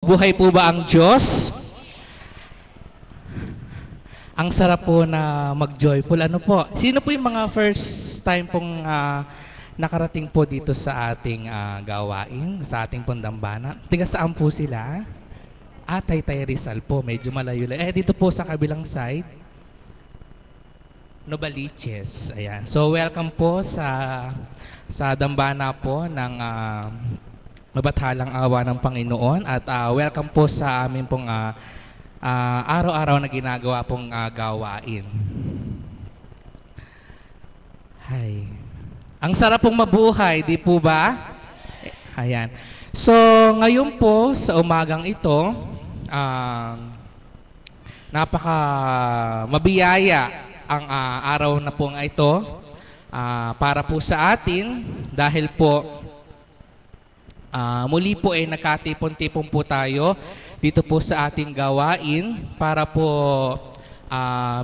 Buhay po ba ang Diyos? Ang sarap po na mag-joyful. Ano po? Sino po yung mga first time pong nakarating po dito sa ating gawain, sa ating pondambana? Tiga saan po sila? Taytay Rizal po. Medyo malayo lang. Dito po sa kabilang side. Novaliches. Ayan. So, welcome po sa dambana po ng mabathalang awa ng Panginoon at welcome po sa amin pong araw-araw na ginagawa pong gawain. Hi. Ang sarap pong mabuhay, di po ba? Ayan. So, ngayon po sa umagang ito, napaka mabiyaya ang araw na pong ito para po sa atin dahil po muli po nagkatipon-tipon po tayo dito po sa ating gawain para po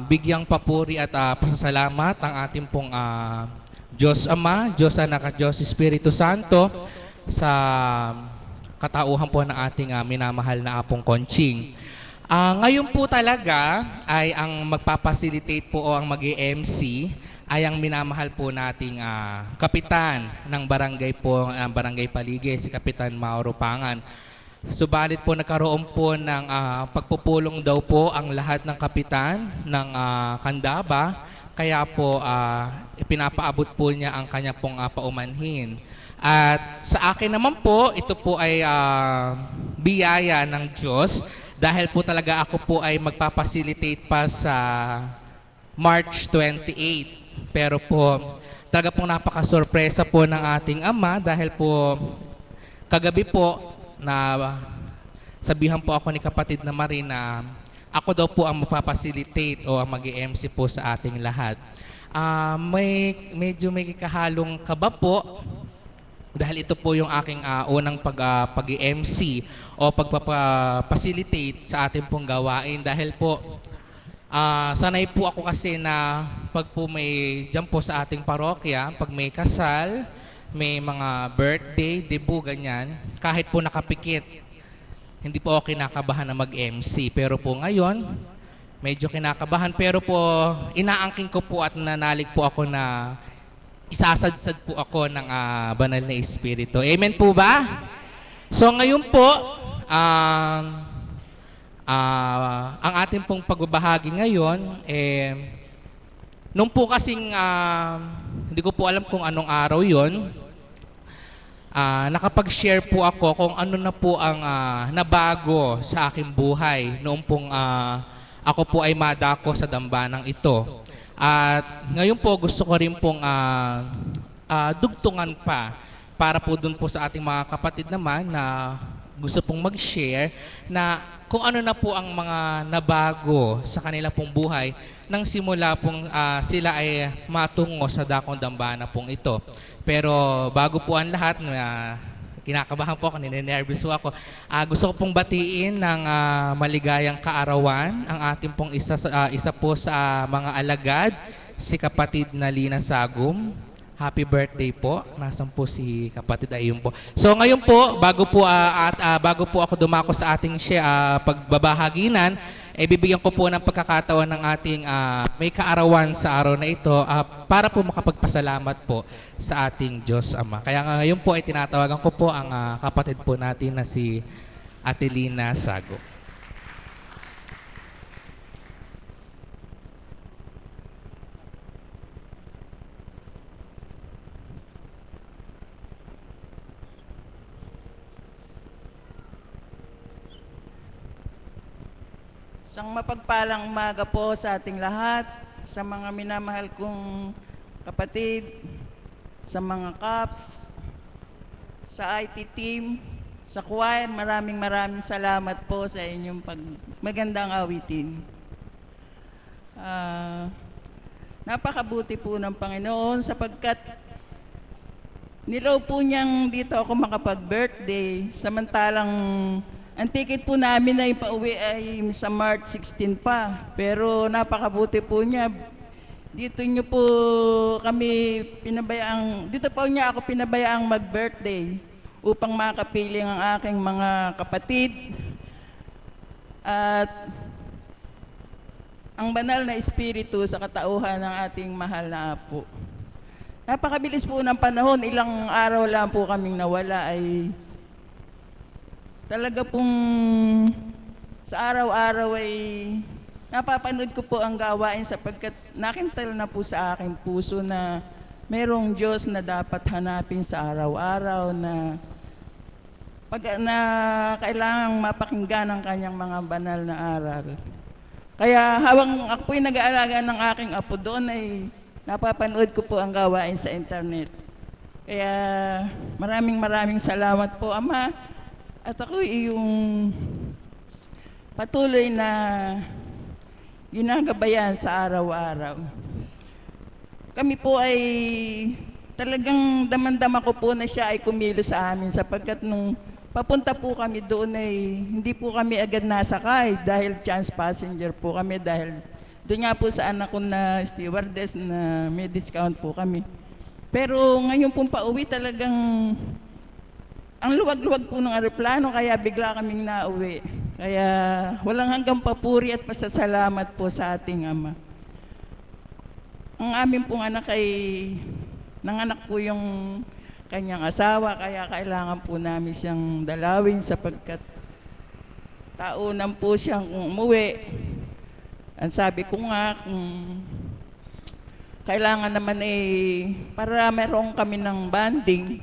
bigyang papuri at pasasalamat ang ating pong Diyos Ama, Diyos Anak at Diyos Espiritu Santo sa katauhan po ng ating minamahal na Apong Conching. Ngayon po talaga ay ang magpapacilitate po o ang mag-MC ay ang minamahal po nating kapitan ng barangay po, Barangay Paligid, si Kapitan Mauro Pangan. Subalit po nagkaroon po ng pagpupulong daw po ang lahat ng kapitan ng Candaba, kaya po ipinapaabot po niya ang kanya pong paumanhin. At sa akin naman po, ito po ay biyaya ng Diyos dahil po talaga ako po ay magpapacilitate pa sa March 28. Pero po, talaga pong napaka-sorpresa po ng ating Ama dahil po kagabi po na sabihan po ako ni kapatid na Marie na ako daw po ang magpapacilitate o ang mag-MC po sa ating lahat. Medyo may kahalong kaba po dahil ito po yung aking unang pag-MC o pagpapacilitate sa ating pong gawain dahil po sanay po ako kasi na pag po may dyan po sa ating parokya, pag may kasal, may mga birthday, debut, ganyan, kahit po nakapikit, hindi po ako kinakabahan na mag-MC. Pero po ngayon, medyo kinakabahan. Pero po, inaangking ko po at nanalig po ako na isasadsad po ako ng banal na Espiritu. Amen po ba? So ngayon po, ang ating pong pagbabahagi ngayon, nung po kasing, hindi ko po alam kung anong araw yon, nakapag-share po ako kung ano na po ang nabago sa aking buhay noong pong ako po ay madako sa dambanang ito. At ngayon po gusto ko rin pong dugtungan pa para po dun po sa ating mga kapatid naman na gusto pong mag-share na kung ano na po ang mga nabago sa kanila pong buhay nang simula pong sila ay matungo sa dakong dambana pong ito. Pero bago po ang lahat, kinakabahan po ako, ninenervous po ako. Gusto ko pong batiin ng maligayang kaarawan ang ating pong isa po sa mga alagad, si kapatid na Lina Sagum. Happy birthday po. Nasaan po si kapatid? Ayun po. So ngayon po, bago po ako dumako sa ating pagbabahaginan, bibigyan ko po ng pagkakataon ng ating may kaarawan sa araw na ito para po makapagpasalamat po sa ating Diyos Ama. Kaya ngayon po ay tinatawagan ko po ang kapatid po natin na si Ate Lina Sago. Isang mapagpalang umaga po sa ating lahat, sa mga minamahal kong kapatid, sa mga CAPS, sa IT team, sa choir, maraming salamat po sa inyong magandang awitin. Napakabuti po ng Panginoon sapagkat nilaw po niyang dito ako makapag-birthday, samantalang ang ticket po namin na ipauwi ay sa March 16 pa. Pero napakabuti po niya. Dito niyo po kami dito po niya ako pinabayaang mag-birthday. upang makapiling ang aking mga kapatid at ang banal na espiritu sa katauhan ng ating mahal na Apo. Napakabilis po ng panahon, ilang araw lang po kaming nawala ay talaga pong sa araw-araw ay napapanood ko po ang gawain sapagkat nakintal na po sa aking puso na merong Diyos na dapat hanapin sa araw-araw na kailangang mapakinggan ang kanyang mga banal na aral. Kaya habang ako po'y nag-aalaga ng aking apo doon ay napapanood ko po ang gawain sa internet. Kaya maraming salamat po, Ama. At ako yung patuloy na ginagabayan sa araw-araw. Kami po ay talagang damang-dama ko po na siya ay kumilos sa amin sapagkat nung papunta po kami doon ay hindi po kami agad nasakay dahil chance passenger po kami dahil doon nga po sa anak ko na stewardess na may discount po kami. Pero ngayon pong pauwi talagang ang luwag-luwag po ng aeroplano kaya bigla kaming nauwi. Kaya walang hanggang papuri at pasasalamat po sa ating Ama. Ang amin pong anak ay nanganak po yung kanyang asawa kaya kailangan po namin siyang dalawin sapagkat taunan po siyang umuwi. Ang sabi ko nga kung kailangan naman para meron kami ng banding.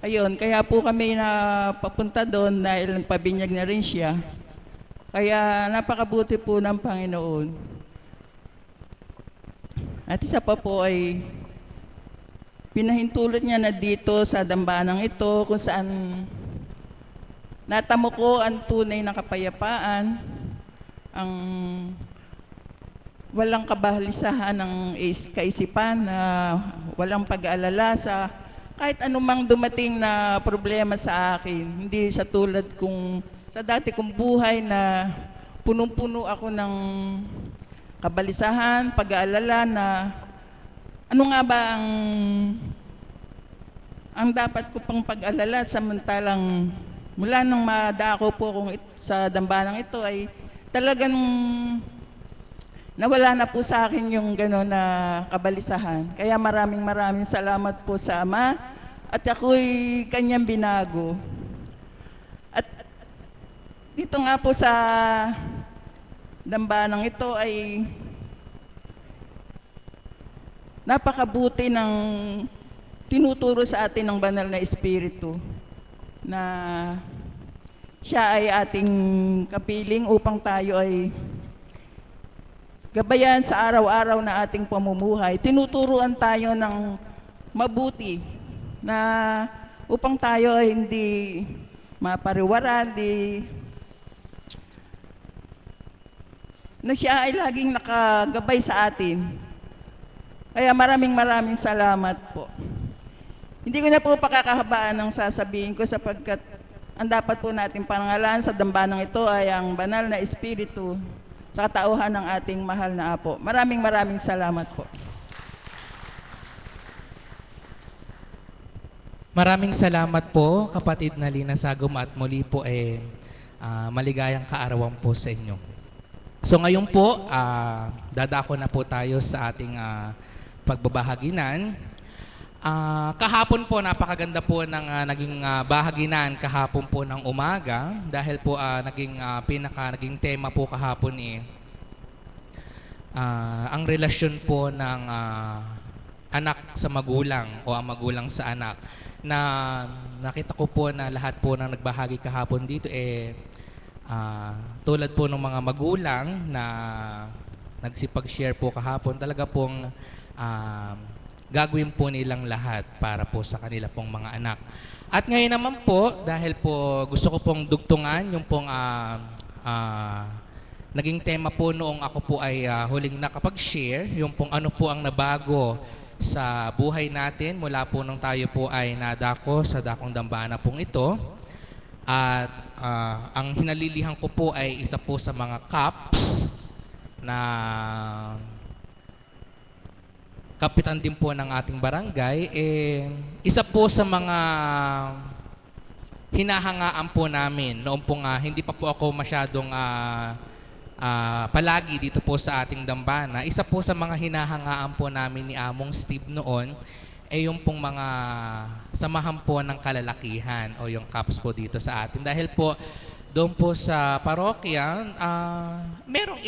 Ayun, kaya po kami na papunta doon dahil pabinyag na rin siya. Kaya napakabuti po ng Panginoon. At isa pa po ay pinahintulot niya na dito sa dambanang ito kung saan natamo ko ang tunay na kapayapaan, ang walang kabahalisahan ng kaisipan na walang pag-aalala sa kahit anumang dumating na problema sa akin. Hindi sa tulad kung sa dati kong buhay na punong-puno ako ng kabalisahan, pag-aalala na ano nga ba ang dapat ko pang pag-alala samantalang mula nang madako po kung sa dambanang ito ay talagang nawala na po sa akin yung gano'n na kabalisahan. Kaya maraming salamat po sa Ama at ako'y kanyang binago. At dito nga po sa dambanang ito ay napakabuti ng tinuturo sa atin ng banal na espiritu na siya ay ating kapiling upang tayo ay gabayan sa araw-araw na ating pamumuhay. Tinuturuan tayo ng mabuti na upang tayo ay hindi mapariwaran, na siya ay laging nakagabay sa atin. Kaya maraming salamat po. Hindi ko na po pakakahabaan ang sasabihin ko sapagkat ang dapat po natin pangalan sa dambanang ito ay ang banal na espiritu sa katauhan ng ating mahal na Apo. Maraming salamat po. Maraming salamat po, kapatid na Lina Sagum, at muli po maligayang kaarawan po sa inyo. So ngayon po, dadako na po tayo sa ating pagbabahaginan. Kahapon po, napakaganda po ng naging bahaginan kahapon po ng umaga dahil po naging tema po kahapon ang relasyon po ng anak sa magulang o ang magulang sa anak. Na nakita ko po na lahat po ng nagbahagi kahapon dito tulad po ng mga magulang na nagsipag-share po kahapon, talaga pong gagawin po nilang lahat para po sa kanila pong mga anak. At ngayon naman po, dahil po gusto ko pong dugtungan yung pong naging tema po noong ako po ay huling nakapag-share, yung pong ano po ang nabago sa buhay natin mula po nung tayo po ay nadako sa dakong dambana pong ito. At ang hinalilihan ko po ay isa po sa mga cups na kapitan din po ng ating barangay, isa po sa mga hinahangaan po namin noong po nga hindi pa po ako masyadong palagi dito po sa ating dambana. Isa po sa mga hinahangaan po namin ni Among Steve noon ay yung pong mga samahan po ng kalalakihan o yung CAPS po dito sa atin. Dahil po doon po sa parokya, merong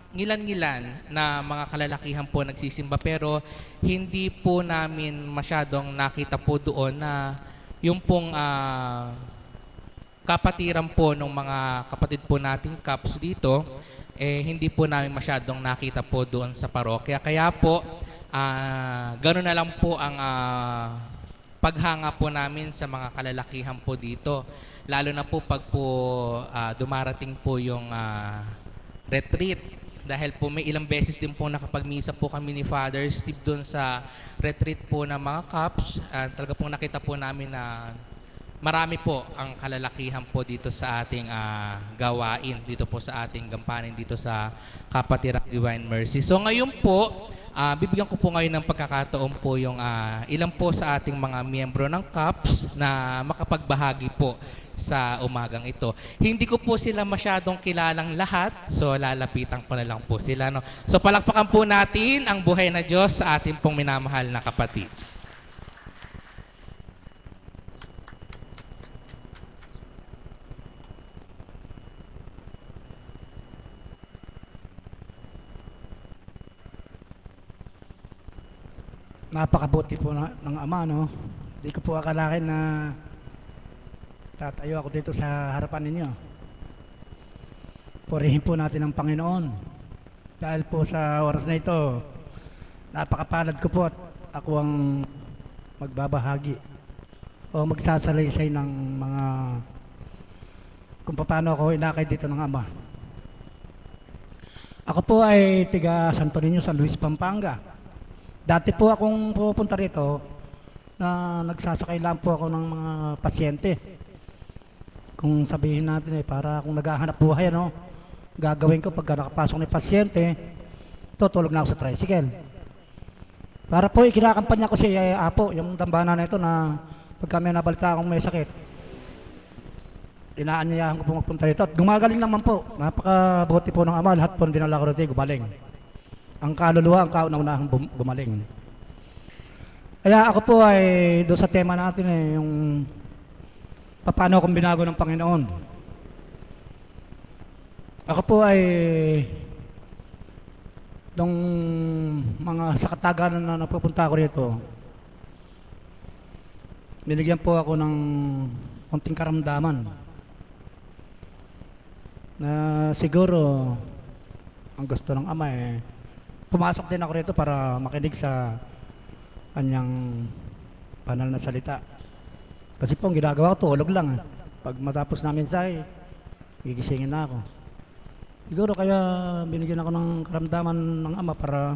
ngilan-ngilan na mga kalalakihan po nagsisimba, pero hindi po namin masyadong nakita po doon na yung pong kapatiran po ng mga kapatid po nating CAPS dito, hindi po namin masyadong nakita po doon sa parokya. Kaya po, gano'n na lang po ang paghanga po namin sa mga kalalakihan po dito. Lalo na po pag po dumarating po yung retreat. Dahil po may ilang beses din po nakapagmisa po kami ni Father Steve doon sa retreat po ng mga CAPS. Talaga po nakita po namin na marami po ang kalalakihan po dito sa ating gawain, dito po sa ating gampanin dito sa Kapatiran Divine Mercy. So ngayon po, bibigyan ko po ngayon ng pagkakataon po yung ilan po sa ating mga miyembro ng CAPS na makapagbahagi po sa umagang ito. Hindi ko po sila masyadong kilalang lahat, so lalapitan ko na lang po sila. No? So palakpakan po natin ang buhay na Diyos sa ating pong minamahal na kapatid. Napakabuti po ng Ama, no? Hindi ko po akalain na tatayo ako dito sa harapan ninyo. Purihin po natin ang Panginoon. Dahil po sa oras na ito, napakapalad ko po at ako ang magbabahagi o magsasalaysay ng mga kung paano ako inakay dito ng Ama. Ako po ay tiga Santo Niño, San Luis, Pampanga. Dati po akong pupunta rito na nagsasakay lang po ako ng mga pasyente. Kung sabihin natin para akong naghahanap buhay, ano, gagawin ko pagka nakapasok ng pasyente, tutulog na ako sa tricycle. Para po ikinakampanya ko si Apo, yung dambana na ito na pagka may nabalita akong may sakit, inaanyayahan ko po magpunta rito. At gumagaling naman po. Napakabuti po ng Ama. Lahat po dinala ko rito, gumaling. Ang kaluluwa, ang kauna-unahang gumaling. Kaya ako po ay doon sa tema natin yung paano akong binago ng Panginoon. Ako po ay nung mga sa katagalan na napupunta ako rito, binigyan po ako ng konting karamdaman na siguro ang gusto ng Ama pumasok din ako rito para makinig sa kanyang banal na salita. Kasi po ang ginagawa ko, tulog lang. Pag matapos namin gigisingin na ako. Siguro kaya binigyan ako ng karamdaman ng Ama para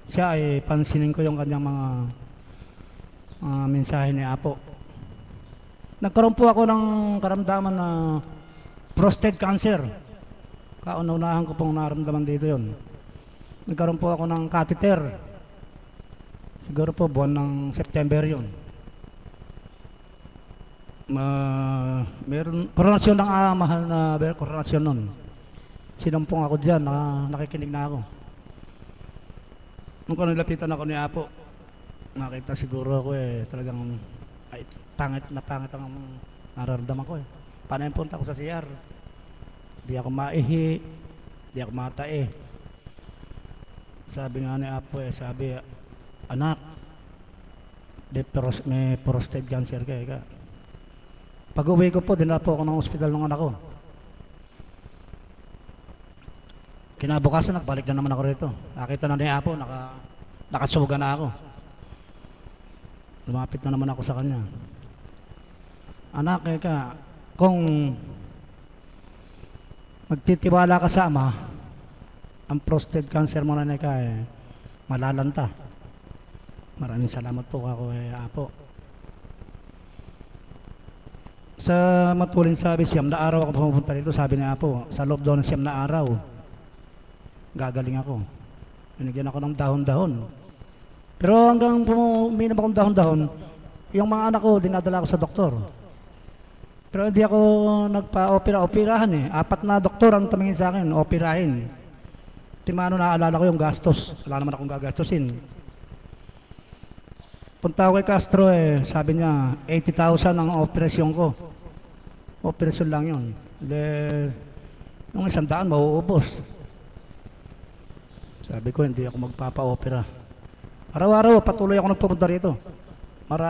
siya ay pansinin ko yung kanyang mga mensahe ni Apo. Nagkaroon po ako ng karamdaman na prostate cancer. Kauna-unahan ko pong naramdaman dito yon. Nagkaroon po ako ng catheter. Siguro po buwan ng September yun. Meron koronasyon ng mahal na koronasyon nun. Sinumpong ako dyan, nakikinig na ako. Nung nilapitan ako ni Apo, nakita siguro ako talagang pangit ang nararamdaman ko Paano yung punta ko sa CR? Di ako maihi, di ako matae. Sabi nga ni Apo sabi, anak, may prostate cancer ka. Pag uwi ko po, dinala po ako ng ospital ng anak ko. Kinabukasan, nagbalik na naman ako rito. Nakita na ni Apo, nakasuga na ako. Lumapit na naman ako sa kanya. Anak, kung magtitiwala ka sa Ama, ang prostate cancer mo na malalanta. Maraming salamat po ako Apo. Sa matulin sabi, 9 na araw ako pumunta dito, sabi ni Apo, sa loob doon ng 9 na araw, gagaling ako. Binigyan ako ng dahon-dahon. Pero hanggang uminom akong dahon-dahon, yung mga anak ko, dinadala ko sa doktor. Pero hindi ako nagpa-operahan eh. 4 na doktor ang tumingin sa akin, operahin. Timano naalala ko yung gastos. Wala naman akong gagastusin. Punta ako kay Castro eh, sabi niya, 80,000 ang operasyon ko. Operasyon lang yun. Yung 100 mauubos. Sabi ko, hindi ako magpapa-opera. Araw-araw, patuloy ako nagpupunta rito.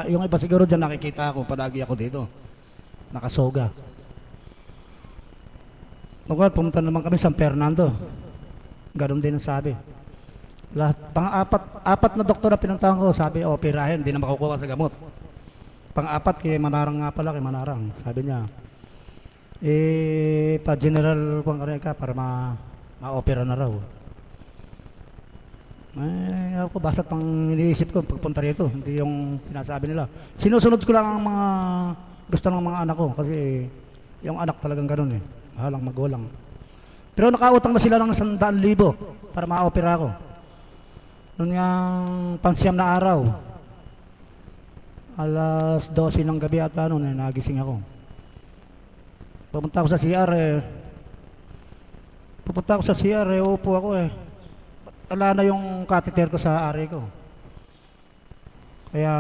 Yung iba siguro dyan nakikita ako, palagi ako dito. Nakasoga. Nung pumunta naman kami sa San Fernando. Ganon din ang sabi. Lahat, pang-apat na doktor na pinuntahan ko, sabi, operahin, hindi na makukuha sa gamot. Pang-apat, kay Manarang nga pala, kay Manarang. Sabi niya, pa-general kung ka para ma-opera na raw. Ako, basta pang iniisip ko pagpunta rito, hindi yung sinasabi nila. Sinusunod ko lang ang mga gusto ng mga anak ko kasi yung anak talagang ganun eh. Halang magulang. Pero nakautang na sila ng 100,000 para ma-opera ako. Noon yung pansyam na araw, alas 12 ng gabi ata noon eh, nagising ako. Pupunta ako sa CR upo ako eh. Wala na yung catheter ko sa ari ko. Kaya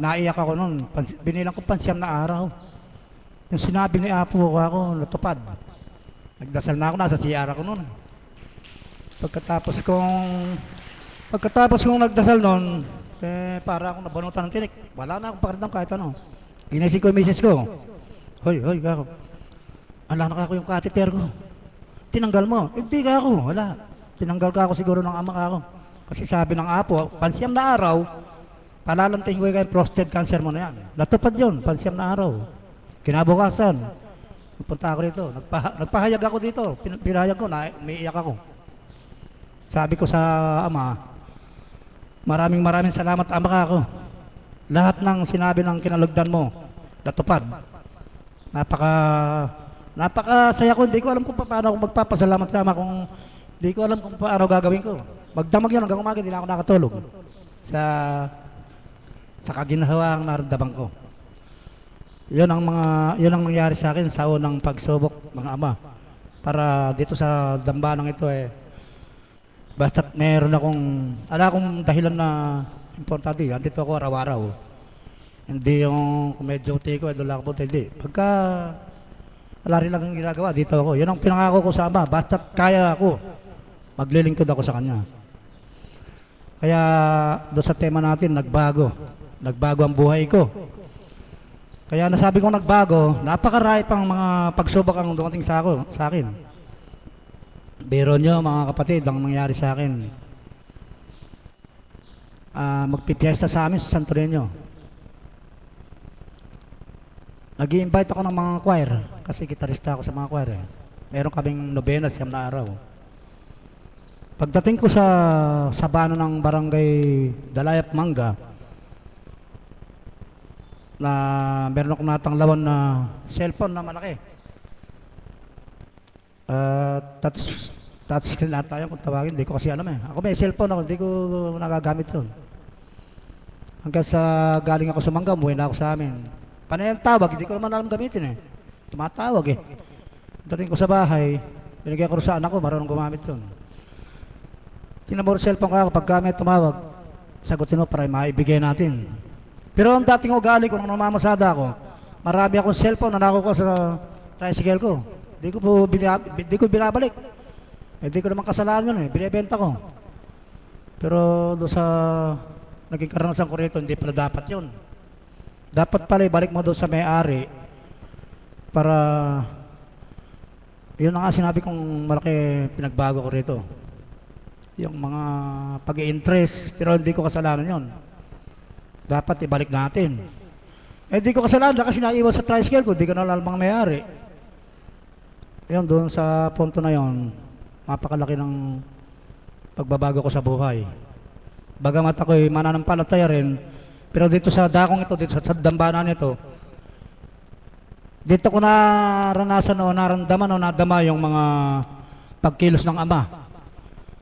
naiyak ako noon. Binilang ko pansyam na araw. Yung sinabi ni Apo ko ako, natupad. Nagdasal na ako, nasa CR ako noon. Pagkatapos kong nagdasal noon, para akong nabunutan ng tinik. Wala na akong pakiramdam kahit ano. Ginising ko yung misis ko. Hoy, kako. Ala na ako yung catheter ko. Tinanggal mo. Hindi ka ako, wala. Tinanggal ka ako siguro ng ama ka ako. Kasi sabi ng Apo, pansyam na araw, palalanting ko yung prostate cancer mo na yan. Natupad yun, pansyam na araw. Kinabukasan, punta ako rito. Nagpahayag ako dito. Pinahayag ko, umiiyak ako. Sabi ko sa ama, maraming salamat ama ka ako. Lahat ng sinabi ng kinalugdan mo, natupad. Napakasaya ko. Hindi ko alam kung paano ako magpapasalamat sa ama kung hindi ko alam kung paano gagawin ko. Magdamag yun hanggang umaga, hindi na ako nakatulog sa kaginhawang naramdaman ko. Yun ang nangyari sa akin sa unang pagsubok, mga ama. Para dito sa dambanang ito basta't meron akong dahilan na importante. Andito ako araw-araw. Hindi yung kung may duty ko, doon lang ako punta, hindi. Pagka wala rin lang ang ginagawa, dito ako. Yun ang pinangako ko sa ama. Basta't kaya ako, maglilingkod ako sa kanya. Kaya doon sa tema natin, nagbago ang buhay ko. Kaya nasabi kong nagbago, napakarami pang mga pagsubok ang dumating sa akin. Biro nyo mga kapatid, ang nangyari sa akin. Magpipiesta sa amin sa Santo Niño. Nag-i-invite ako ng mga choir, kasi gitarista ako sa mga choir eh. Meron kaming nobena, 9 na araw. Pagdating ko sa sabano ng barangay Dalayap Manga, na meron akong natanglawan na cellphone na malaki. Touchscreen ata yun kung tawagin, hindi ko kasi alam eh. Ako may cellphone ako, hindi ko nagagamit yun. Hanggang sa galing ako sa Manga, umuwi na ako sa amin. Panayang tawag, hindi ko naman alam gamitin eh. Tumatawag eh. Dating ko sa bahay, binigyan ko sa anak ko, marunong gumamit yun. Tinamor cellphone ka ako, pagka may tumawag, sagutin mo para maibigay natin. Pero ang dating ugali ko nung namamasada ako, marami akong cellphone na nakuha sa tricycle ko. Hindi ko binabalik. Hindi ko naman kasalanan yun eh, binibenta ko. Pero doon sa naging karanasan ko rito, hindi pala dapat yun. Dapat pala ibalik mo doon sa may-ari para yun na nga sinabi kong malaki pinagbago ko rito. Yung mga pag-i-interest, pero hindi ko kasalanan yun. Dapat ibalik natin. Hindi ko kasalanan kasi naiwan sa tricycle ko, hindi ko na alam mga may-ari. Yun, doon sa punto na yun, mapakalaki ng pagbabago ko sa buhay. Bagamat ako'y mananampalataya rin, pero dito sa dakong ito, dito sa dambanan ito, dito ko naranasan o naramdaman o nadama yung mga pagkilos ng ama.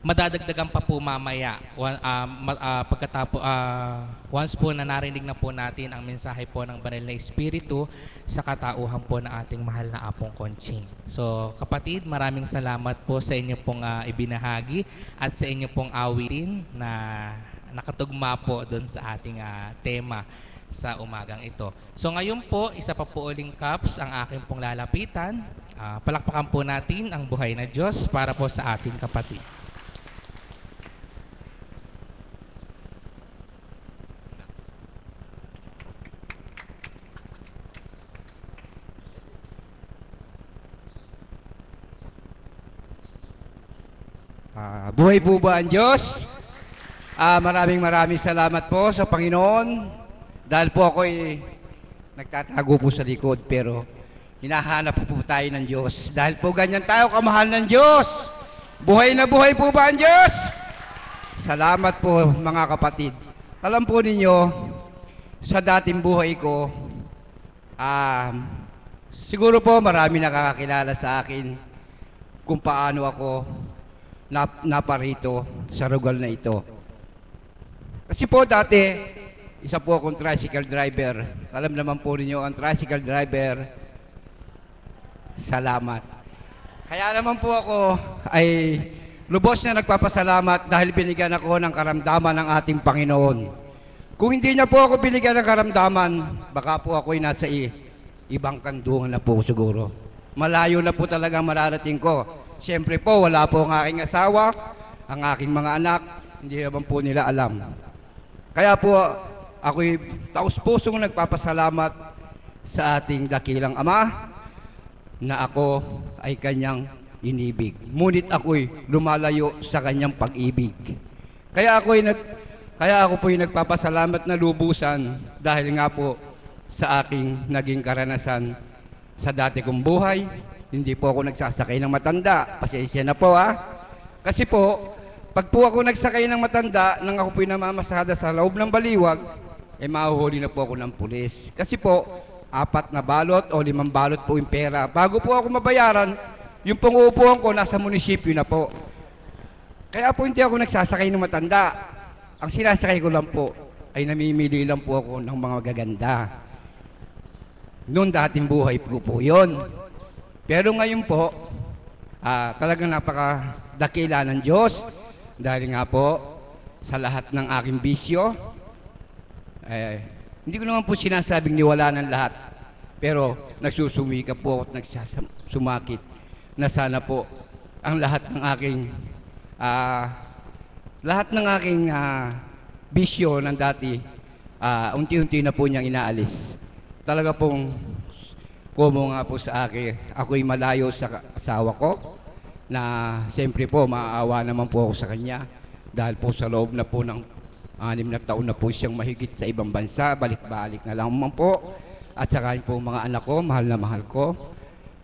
madadagdagan pa po mamaya once po na narinig na po natin ang mensahe po ng Banal na Espiritu sa katauhan po ng ating mahal na Apong Conching. So kapatid, maraming salamat po sa inyo pong ibinahagi at sa inyo pong awitin na nakatugma po doon sa ating tema sa umagang ito. So ngayon po, isa pa po uling Kaps ang aking pong lalapitan. Palakpakan po natin ang buhay na Diyos para po sa ating kapatid. Buhay po ba ang Diyos? Maraming salamat po sa Panginoon dahil po ako'y nagtatago po sa likod pero hinahanap po tayo ng Diyos. Dahil po ganyan tayo kamahal ng Diyos. Buhay na buhay po ba ang Diyos? Salamat po mga kapatid. Alam po ninyo, sa dating buhay ko, siguro po marami nakakakilala sa akin kung paano ako naparito sa lugar na ito. Kasi po dati, isa po akong tricycle driver. Alam naman po ninyo, ang tricycle driver, salamat. Kaya naman po ako ay lubos na nagpapasalamat dahil binigyan ako ng karamdaman ng ating Panginoon. Kung hindi niya po ako binigyan ng karamdaman, baka po ako'y nasa ibang kandungan na po siguro. Malayo na po talaga mararating ko. Siyempre po, wala po ang aking asawa, ang aking mga anak, hindi naman po nila alam. Kaya po, ako'y taus-pusong nagpapasalamat sa ating dakilang Ama na ako ay kanyang inibig. Ngunit ako'y lumalayo sa kanyang pag-ibig. Kaya ako po'y nagpapasalamat na lubusan dahil nga po sa aking naging karanasan sa dati kong buhay. Hindi po ako nagsasakay ng matanda. Pasensya na po Kasi po, pag po ako nagsakay ng matanda, nang ako po'y namamasada sa loob ng baliwag, mahuhuli na po ako ng pulis. Kasi po, 4 na balot o 5 balot po yung pera. Bago po ako mabayaran, yung pong uupuan ko nasa munisipyo na po. Kaya po hindi ako nagsasakay ng matanda. Ang sinasakay ko lang po ay namimili lang po ako ng mga gaganda. Noon dating buhay po yun. Pero ngayon po, talagang napakadakila ng Diyos dahil nga po sa lahat ng aking bisyo, hindi ko naman po sinasabing niwala ng lahat, pero nagsusumika po at nagsumakit na sana po ang lahat ng aking bisyo ng dati, unti-unti na po niyang inaalis. Talaga pong kumo nga po sa akin, ako'y malayo sa asawa ko na siyempre po maaawa naman po ako sa kanya dahil po sa loob na po ng 6 na taon na po siyang mahigit sa ibang bansa, balik-balik na lang po. At saka po mga anak ko, mahal na mahal ko.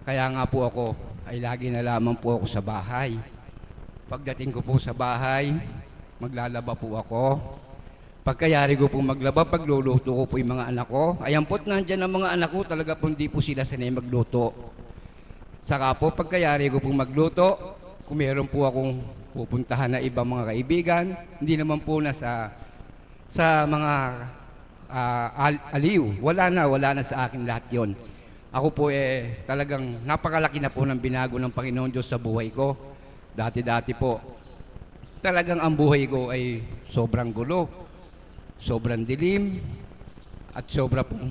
Kaya nga po ako ay lagi na lamang po ako sa bahay. Pagdating ko po sa bahay, maglalaba po ako. Pagkayari ko po maglaba, pagluluto ko po yung mga anak ko. Ayan po't nandyan ang mga anak ko, talaga po hindi po sila sanay magluto. Saka po, pagkayari ko po magluto, kung meron po akong pupuntahan na ibang mga kaibigan, hindi naman po na sa mga aliw. Wala na sa akin lahat yon. Ako po talagang napakalaki na po ng binago ng Panginoon Diyos sa buhay ko. Dati-dati po, talagang ang buhay ko ay sobrang gulo. Sobrang dilim at sobra pong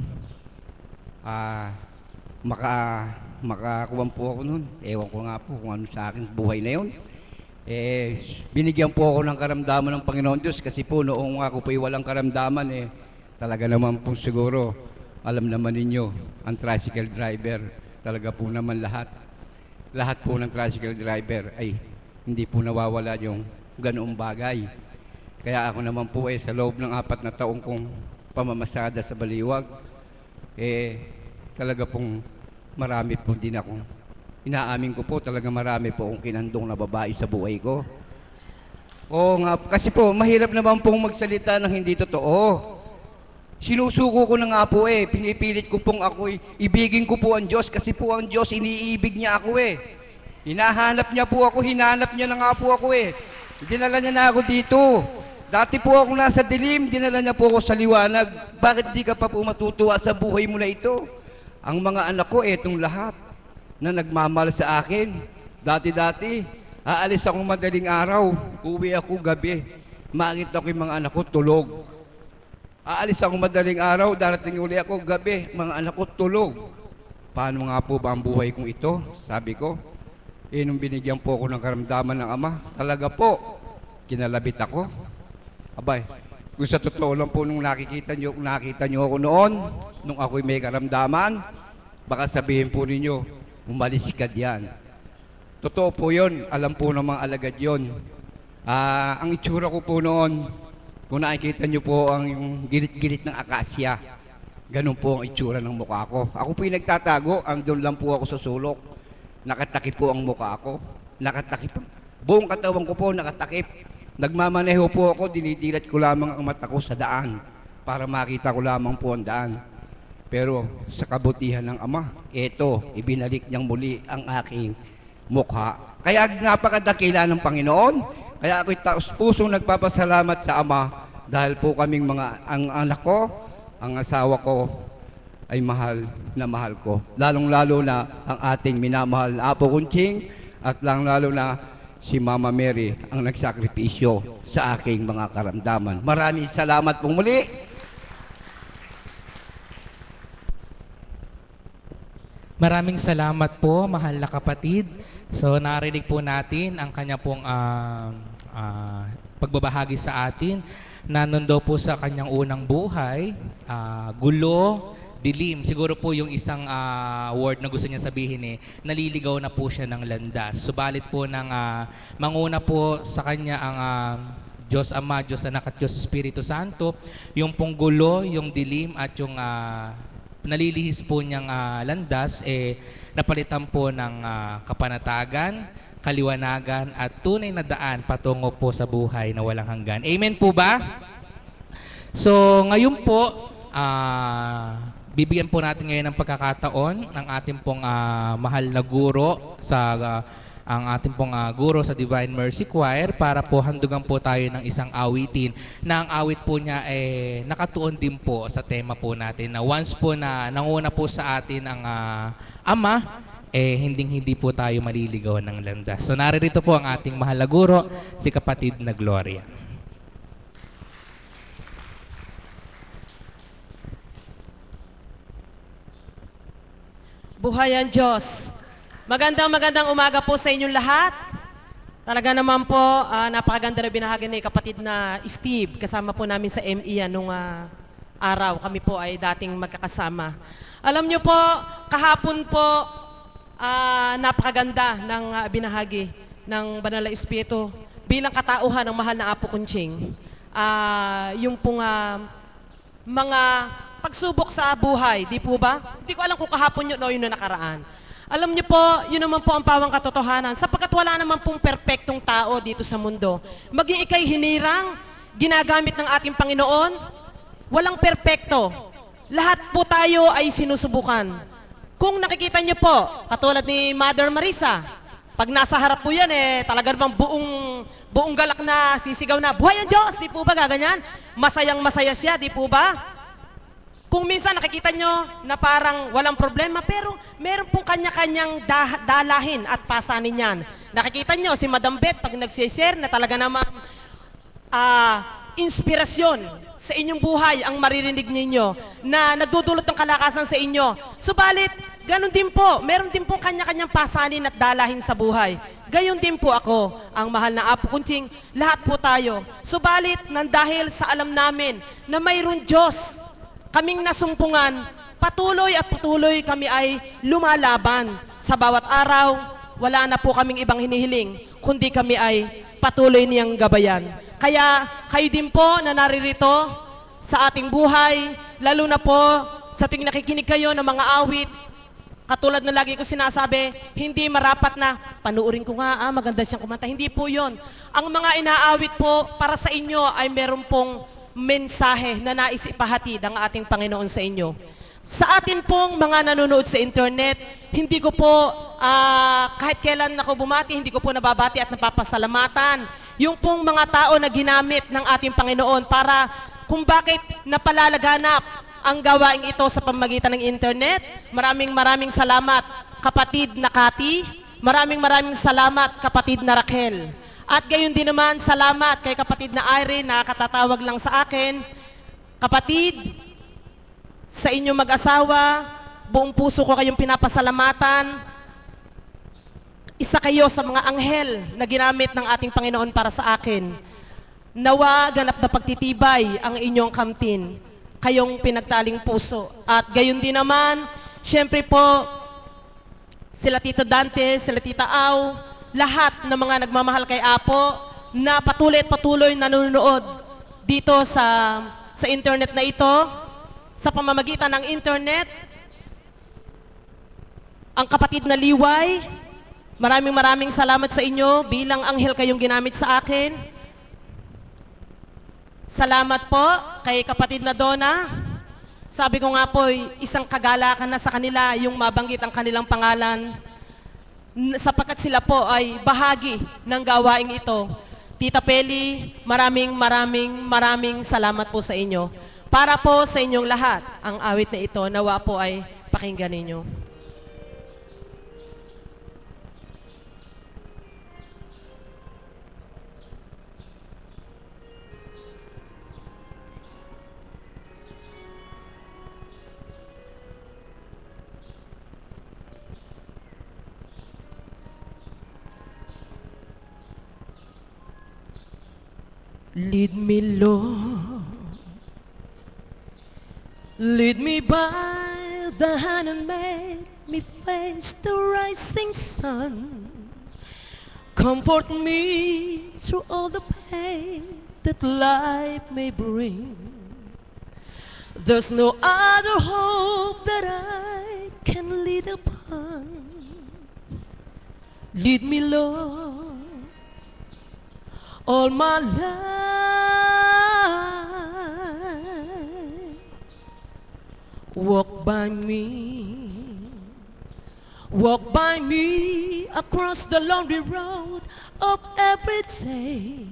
makakuwan po ako nun. Ewan ko nga po kung ano sa akin buhay na yun. Binigyan po ako ng karamdaman ng Panginoon Diyos kasi po noong ako po walang karamdaman talaga naman po siguro alam naman ninyo ang tricycle driver talaga po naman lahat po ng tricycle driver ay hindi po nawawala yung ganoong bagay. Kaya ako naman po sa loob ng 4 na taong kong pamamasada sa baliwag, talaga pong marami po din akong, inaamin ko po talaga marami po akong kinandong na babae sa buhay ko. Oo nga, kasi po mahirap naman pong magsalita ng hindi totoo. Sinusuko ko na nga po pinipilit ko pong ibigin ko po ang Diyos kasi po ang Diyos iniibig niya ako Hinahanap niya po ako, hinanap niya na nga po ako Dinala niya na ako dito. Dati po ako nasa dilim, dinala niya po ako sa liwanag. Bakit di ka pa po matutuwa sa buhay mo na ito? Ang mga anak ko, etong lahat na nagmamahal sa akin. Dati-dati, aalis ako madaling araw, uwi ako gabi. Makita ko yung mga anak ko tulog. Aalis ako madaling araw, darating uli ako gabi, mga anak ko tulog. Paano nga po ba ang buhay kong ito? Sabi ko, nung binigyan po ako ng karamdaman ng Ama, talaga po, kinalabit ako. Abay, kung sa totoo lang po nung nakita nyo ako noon, nung ako'y may karamdaman, baka sabihin po ninyo, umalis ka diyan. Totoo po yun, alam po ng mga alagad yun. Ang itsura ko po noon, kung nakikita nyo po ang gilit-gilit ng akasya, ganun po ang itsura ng mukha ko. Ako po yung nagtatago, andun lang po ako sa sulok. Nakatakip po ang mukha ko. Nakatakip. Buong katawan ko po nakatakip. Nagmamaneho po ako, dinidilat ko lamang ang mata ko sa daan para makita ko lamang po ang daan. Pero sa kabutihan ng Ama, eto, ibinalik niyang muli ang aking mukha. Kaya napakadakila ng Panginoon. Kaya ako'y taos-pusong nagpapasalamat sa Ama dahil po kaming ang anak ko, ang asawa ko, ay mahal na mahal ko. Lalong-lalo na ang ating minamahal na Apo Kunching at lalong-lalo na si Mama Mary ang nagsakripisyo sa aking mga karamdaman. Maraming salamat po muli. Maraming salamat po, mahal na kapatid. So narinig po natin ang kanya pong pagbabahagi sa atin na daw po sa kanyang unang buhay, gulo, dilim. Siguro po yung isang word na gusto niya sabihin naliligaw na po siya ng landas. Subalit po ng manguna po sa kanya ang Diyos Ama, Diyos Anak at Diyos Espiritu Santo, yung pong gulo, yung dilim at yung nalilihis po niyang landas, napalitan po ng kapanatagan, kaliwanagan at tunay na daan patungo po sa buhay na walang hanggan. Amen po ba? So ngayon po, bibigyan po natin ngayon ng pagkakataon ang ating pong mahal na guro ang ating pong guro sa Divine Mercy Choir para po handugan po tayo ng isang awitin na ang awit po niya nakatuon din po sa tema po natin na once po na nanguna po sa atin ang Ama, hindi po tayo maliligaw ng landas. So naririto po ang ating mahal na guro, si kapatid na Gloria. Buhay ang Diyos. Magandang umaga po sa inyong lahat. Talaga naman po, napakaganda na binahagi ni kapatid na Steve. Kasama po namin sa ME nung araw. Kami po ay dating magkakasama. Alam niyo po, kahapon po, napakaganda ng binahagi ng Banal na Espiritu bilang katauhan ng mahal na Apo Kunching. Yung pong mga pagsubok sa buhay, di po ba? Hindi ko alam kung kahapon yun o yun na nakaraan. Alam niyo po, yun naman po ang pawang katotohanan. Sapagkat wala naman pong perpektong tao dito sa mundo. Maging ikay hinirang, ginagamit ng ating Panginoon, walang perpekto. Lahat po tayo ay sinusubukan. Kung nakikita niyo po, katulad ni Mother Marisa, pag nasa harap po yan, talaga namang buong galak na sisigaw na, buhay ang Diyos, di po ba gaganyan? Masayang masaya siya, di po ba? Kung minsan nakikita nyo na parang walang problema, pero meron pong kanya-kanyang dalahin at pasanin yan. Nakikita nyo si Madam Beth pag nagsishare na talaga namang inspirasyon sa inyong buhay ang maririnig ninyo na nagdudulot ng kalakasan sa inyo. Subalit, ganun din po, meron din pong kanya-kanyang pasanin at dalahin sa buhay. Gayon din po ako, ang mahal na Apo Kunching, lahat po tayo. Subalit, dahil sa alam namin na mayroon Diyos, kaming nasumpungan, patuloy kami ay lumalaban. Sa bawat araw, wala na po kaming ibang hinihiling, kundi kami ay patuloy niyang gabayan. Kaya kayo din po na naririto sa ating buhay, lalo na po sa tuwing nakikinig kayo ng mga awit, katulad na lagi ko sinasabi, hindi marapat na, panuurin ko nga, maganda siyang kumanta. Hindi po yon. Ang mga inaawit po para sa inyo ay meron pong mensahe na nais ipahatid ang ating Panginoon sa inyo. Sa atin pong mga nanonood sa internet, hindi ko po kahit kailan ako bumati, hindi ko po nababati at napapasalamatan. yung pong mga tao na ginamit ng ating Panginoon para kung bakit napalalaganap ang gawaing ito sa pamamagitan ng internet. Maraming salamat, kapatid na Cathy. Maraming salamat, kapatid na Raquel. At gayon din naman, salamat kay kapatid na Irene na katatawag lang sa akin. Kapatid, sa inyong mag-asawa, buong puso ko kayong pinapasalamatan. Isa kayo sa mga anghel na ginamit ng ating Panginoon para sa akin. Nawa ganap na pagtitibay ang inyong kamtin, kayong pinagtaling puso. At gayon din naman, syempre po, sila Tita Dante, sila Tita Au, lahat ng mga nagmamahal kay Apo na patuloy nanonood dito sa internet na ito, sa pamamagitan ng internet. Ang kapatid na Liway, maraming salamat sa inyo bilang anghel kayong ginamit sa akin. Salamat po kay kapatid na Donna. Sabi ko nga po, isang kagalakan na sa kanila yung mabanggit ang kanilang pangalan sapagkat sila po ay bahagi ng gawaing ito. Tita Peli, maraming salamat po sa inyo. Para po sa inyong lahat, ang awit na ito, nawa po ay pakinggan ninyo. Lead me, Lord, lead me by the hand and make me face the rising sun. Comfort me through all the pain that life may bring. There's no other hope that I can lead upon. Lead me, Lord, all my life. Walk by me across the lonely road of every day.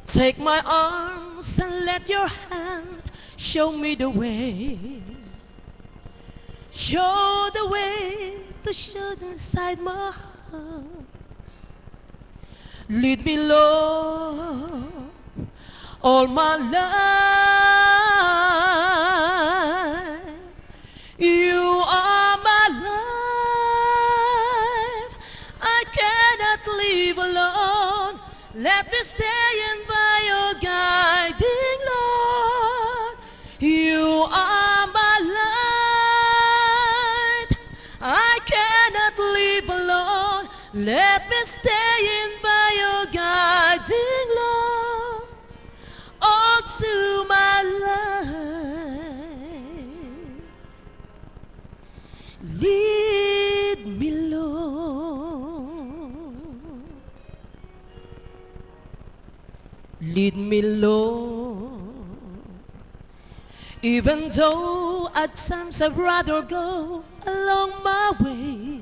Take my arms and let your hand show me the way. Show the way to show inside my heart. Lead me, Lord, all my life. You are my life. I cannot live alone. Let me stay in by your guiding, Lord. You are my light. I cannot live alone. Let me stay in by your guiding, Lord, all to my life. Lead me, Lord. Lead me, Lord. Even though at times I'd rather go along my way,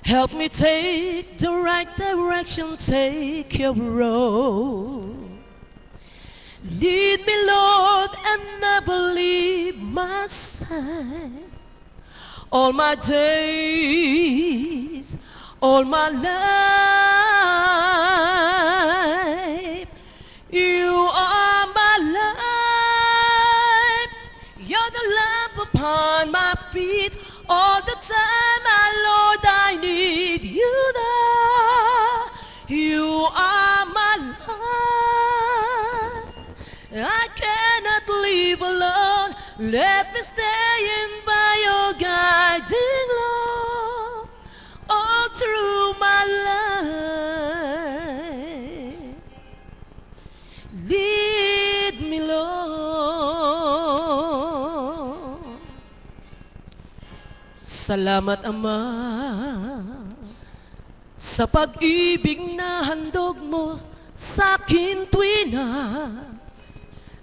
help me take the right direction, take your road. Lead me, Lord, and never leave my side. All my days, all my life, you are my life. You're the lamp upon my feet. All the time, my Lord, I need you there. You are my life. I cannot live alone. Let me stay in by your guiding, Lord, all through my life. Lead me, Lord. Salamat, Ama, sa pag-ibig na handog mo sa akin tuwi na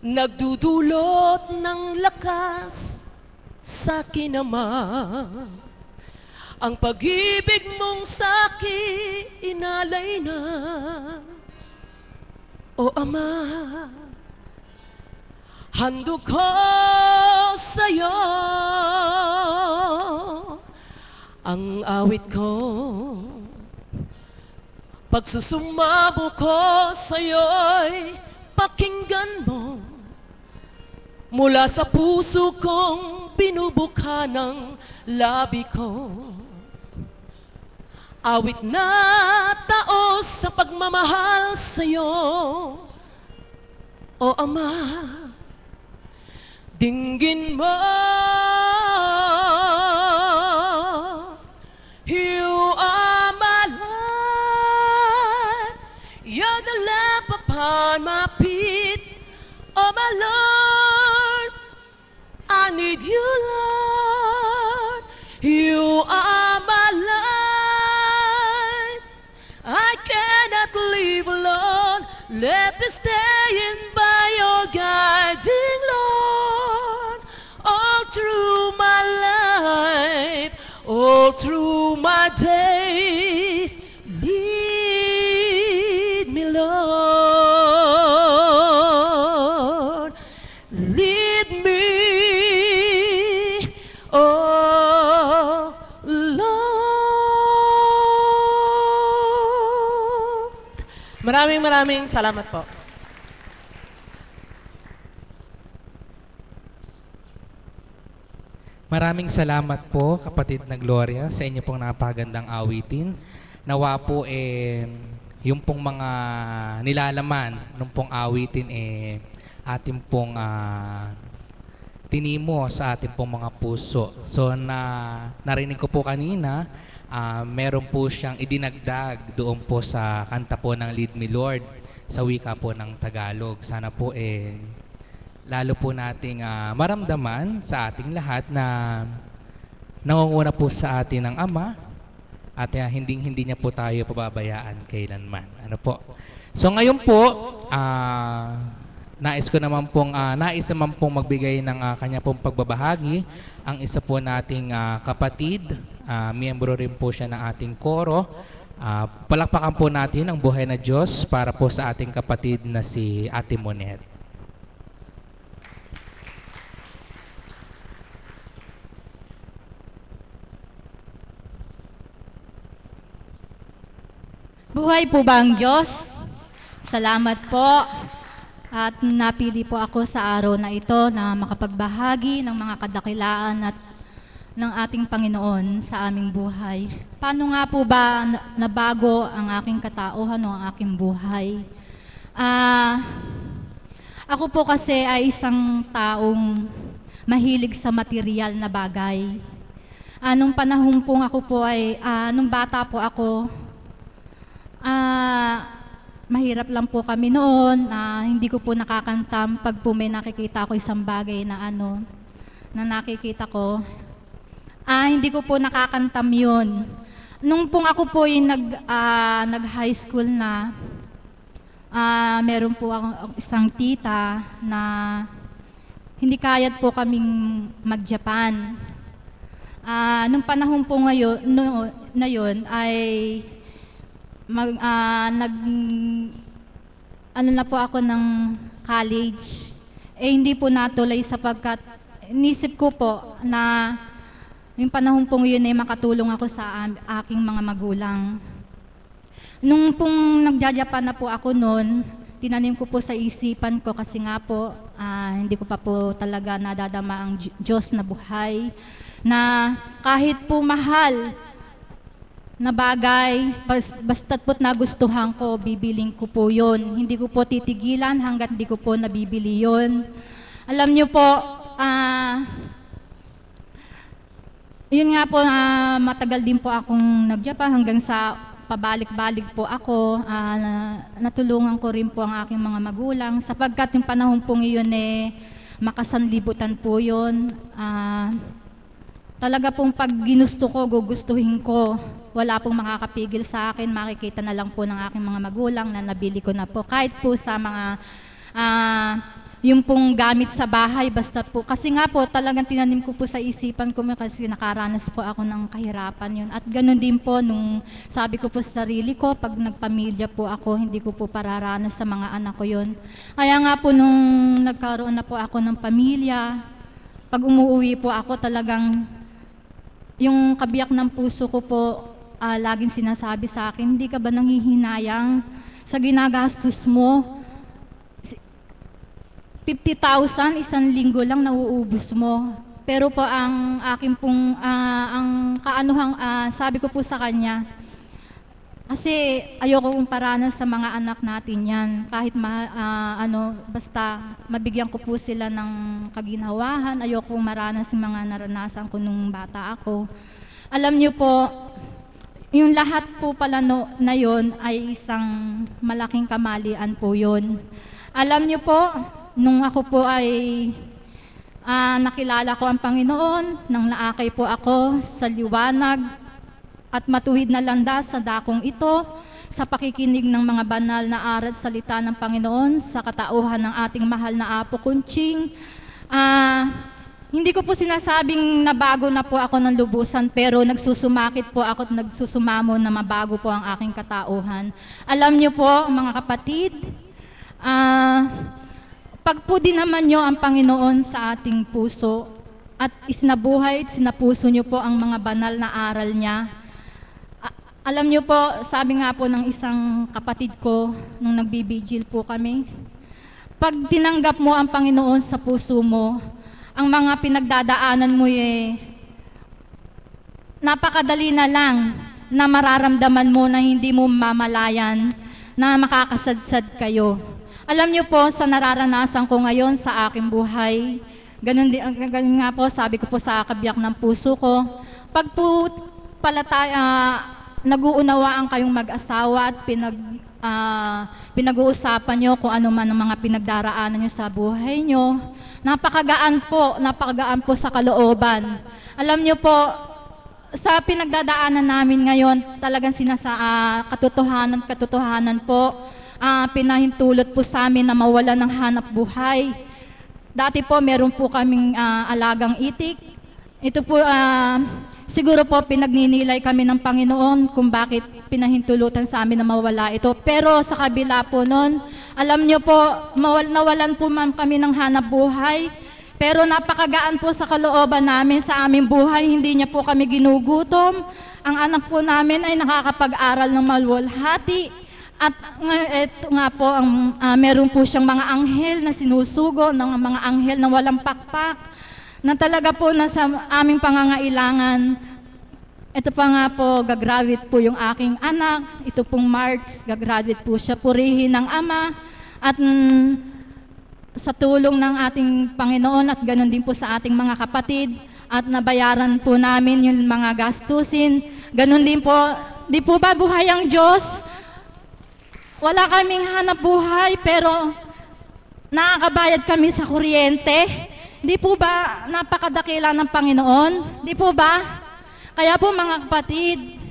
nagdudulot ng lakas sa akin, Ama. Ang pag-ibig mong sa akin inalay na O Ama, handog ko sa'yo ang awit ko. Pagsusumamo ko sa'yo'y pakinggan mo. Mula sa puso kong binubukha ng labi ko. Awit na taos sa pagmamahal sa'yo, O Ama. Dinggin mo, you are my life, you're the lamp upon my feet, oh my Lord, I need you, Lord, you are my light, I cannot live alone, let me stay in by your guiding, Lord, all through my life, all through my days, lead me, Lord, lead me, oh Lord. Maraming salamat po. Maraming salamat po, kapatid na Gloria, sa inyo pong napagandang awitin. Nawa po yung pong mga nilalaman ng pong awitin ating pong tinimo sa ating pong mga puso. So narinig ko po kanina, meron po siyang idinagdag doon po sa kanta po ng Lead Me Lord sa wika po ng Tagalog. Sana po lalo po nating maramdaman sa ating lahat na nangunguna po sa atin ng Ama at hindi niya po tayo pababayaan kailanman. Ano po? So ngayon po, nais naman pong magbigay ng kanya pong pagbabahagi ang isa po nating kapatid, miyembro rin po siya ng ating koro. Palakpakan po natin ang buhay na Diyos para po sa ating kapatid na si Ate Monet. Buhay po ba ang Diyos? Salamat po. At napili po ako sa araw na ito na makapagbahagi ng mga kadakilaan at ng ating Panginoon sa aming buhay. Paano nga po ba nabago ang aking katauhan o ang aking buhay? Ako po kasi ay isang taong mahilig sa material na bagay. Nung panahon po ako po ay, nung bata po ako, mahirap lang po kami noon, hindi ko po nakakantam pag po may nakikita ko isang bagay na na nakikita ko. Hindi ko po nakakantam yun. Nung pong ako po yung nag-high school na, meron po akong isang tita na hindi kayat po kaming mag-Japan. Nung panahon po ngayon, na yun ay na po ako ng college. Hindi po natuloy sapagkat inisip ko po na yung panahon pong yun ay makatulong ako sa aking mga magulang. Nung pong nagja-Japan na po ako noon, tinanim ko po sa isipan ko kasi nga po, hindi ko pa po talaga nadadama ang Diyos na buhay, na kahit po mahal na bagay, basta't po't nagustuhan ko, bibiling ko po yun. Hindi ko po titigilan hanggat hindi ko po nabibili yun. Alam niyo po, yun nga po, matagal din po akong nag-Japan hanggang sa pabalik-balik po ako. Natulungan ko rin po ang aking mga magulang sapagkat yung panahon pong iyon makasanlibutan po yun. Talaga pong pag ginusto ko, gugustuhin ko. Wala pong makakapigil sa akin. Makikita na lang po ng aking mga magulang na nabili ko na po. Kahit po sa mga yung pong gamit sa bahay, basta po. Kasi nga po, talagang tinanim ko po sa isipan ko kasi nakaranas po ako ng kahirapan yun. At ganun din po, nung sabi ko po sa sarili ko, pag nagpamilya po ako, hindi ko po pararanas sa mga anak ko yun. Kaya nga po, nung nagkaroon na po ako ng pamilya, pag umuwi po ako, talagang yung kabiyak ng puso ko po, laging sinasabi sa akin, hindi ka ba nanghihinayang sa ginagastos mo? 50,000, isang linggo lang nauubos mo. Pero po ang akin pong, sabi ko po sa kanya, kasi ayoko kong paranas sa mga anak natin yan. Kahit basta mabigyan ko po sila ng kaginhawahan, ayoko kong maranas yung mga naranasan ko nung bata ako. Alam niyo po, yung lahat po pala na yon ay isang malaking kamalian po yun. Alam niyo po, nung ako po ay nakilala ko ang Panginoon, nang naakay po ako sa liwanag at matuwid na landas sa dakong ito, sa pakikinig ng mga banal na aral salita ng Panginoon, sa katauhan ng ating mahal na Apo Kunching. Hindi ko po sinasabing nabago na po ako ng lubusan, pero nagsusumakit po ako at nagsusumamo na mabago po ang aking katauhan. Alam niyo po, mga kapatid, pag po din naman nyo ang Panginoon sa ating puso at isinabuhay at sinapuso nyo po ang mga banal na aral niya, alam nyo po, sabi nga po ng isang kapatid ko nung nagbibigil po kami, pag tinanggap mo ang Panginoon sa puso mo, ang mga pinagdadaanan mo napakadali na lang na mararamdaman mo na hindi mo mamalayan na makakasadsad kayo. Alam niyo po, sa nararanasan ko ngayon sa aking buhay, ganun nga po, sabi ko po sa kabiyak ng puso ko, pag po pala nag-uunawaan kayong mag-asawa at pinag-uusapan nyo kung ano man ang mga pinagdaraanan nyo sa buhay nyo, napakagaan po sa kalooban. Alam nyo po, sa pinagdadaanan namin ngayon, talagang katotohanan po, pinahintulot po sa amin na mawala ng hanap buhay. Dati po, meron po kaming alagang itik. Ito po, siguro po pinagninilay kami ng Panginoon kung bakit pinahintulutan sa amin na mawala ito. Pero sa kabila po nun, alam nyo po, nawalan po kami ng hanap buhay. Pero napakagaan po sa kalooban namin sa aming buhay, hindi niya po kami ginugutom. Ang anak po namin ay nakakapag-aral ng maluwalhati. At ito nga po, meron po siyang mga anghel na sinusugo, ng mga anghel na walang pakpak, na talaga po nasa aming pangangailangan. Ito pa nga po, gagraduate po yung aking anak. Ito pong March, gagraduate po siya, purihin ng Ama. At sa tulong ng ating Panginoon at ganoon din po sa ating mga kapatid, at nabayaran po namin yung mga gastusin. Ganoon din po, di po ba buhay ang Diyos? Wala kaming hanap buhay, pero nakakabayad kami sa kuryente. Di po ba napakadakila ng Panginoon? Di po ba? Kaya po mga kapatid,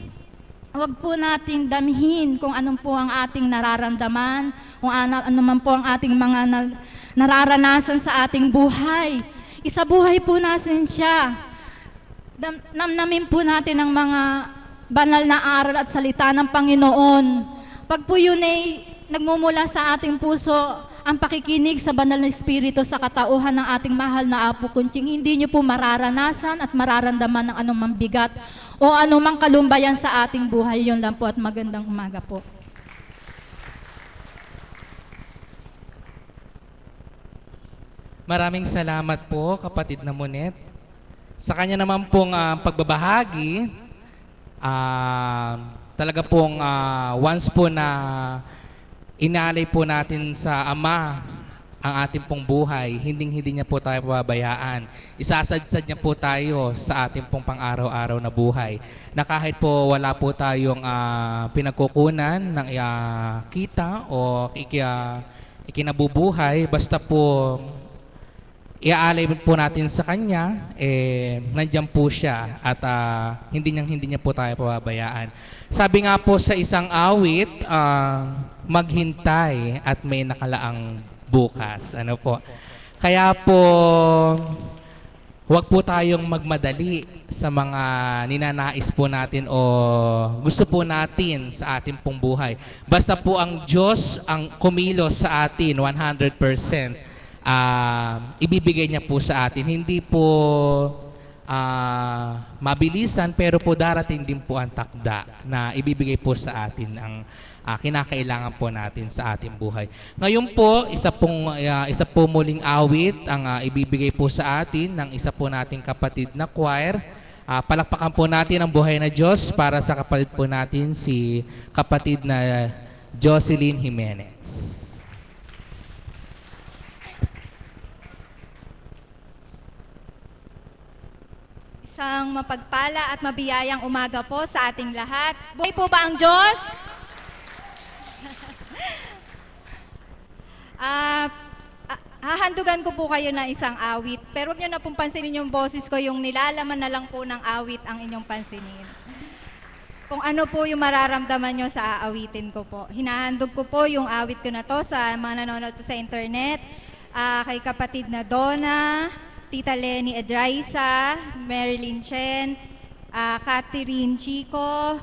huwag po nating damhin kung anong po ang ating nararamdaman, kung ano man po ang ating mga nararanasan sa ating buhay. Isabuhay po natin siya. Namnamin po natin ang mga banal na aral at salita ng Panginoon. Pag po yun ay nagmumula sa ating puso, ang pakikinig sa banal na Espiritu sa katauhan ng ating mahal na Apo Kunching, hindi nyo po mararanasan at mararamdaman ng anumang bigat o anumang kalumbayan sa ating buhay. Yun lang po at magandang umaga po. Maraming salamat po, kapatid na Monet. Sa kanya naman pong pagbabahagi, talaga pong once po na inaalay po natin sa Ama ang ating pong buhay, hindi niya po tayo pababayaan. Isasadsad niya po tayo sa ating pong pang-araw-araw na buhay. Na kahit po wala po tayong pinagkukunan ng kita o ikinabubuhay, basta po iaalay po natin sa Kanya, nandiyan po siya at hindi niya po tayo pababayaan. Sabi nga po sa isang awit, maghintay at may nakalaang bukas. Ano po? Kaya po, huwag po tayong magmadali sa mga ninanais po natin o gusto po natin sa ating pong buhay. Basta po ang Diyos ang kumilos sa atin 100%, ibibigay niya po sa atin. Hindi po mabilisan, pero po darating din po ang takda na ibibigay po sa atin ang kinakailangan po natin sa ating buhay. Ngayon po, isa po muling awit ang ibibigay po sa atin ng isa po nating kapatid na choir. Palakpakan po natin ang buhay na Diyos para sa kapatid po natin, si kapatid na Jocelyn Jimenez. Isang mapagpala at mabiyayang umaga po sa ating lahat. Buhay po ba ang Diyos? Hahandugan ko po kayo na isang awit, pero huwag nyo na pong pansinin yung boses ko, yung nilalaman na lang po ng awit ang inyong pansinin. Kung ano po yung mararamdaman nyo sa aawitin ko po. Hinahandog ko po yung awit ko na to sa mga nanonood po sa internet, kay kapatid na Donna, Tita Lenny Edraisa, Marilyn Chen, Catherine Chico,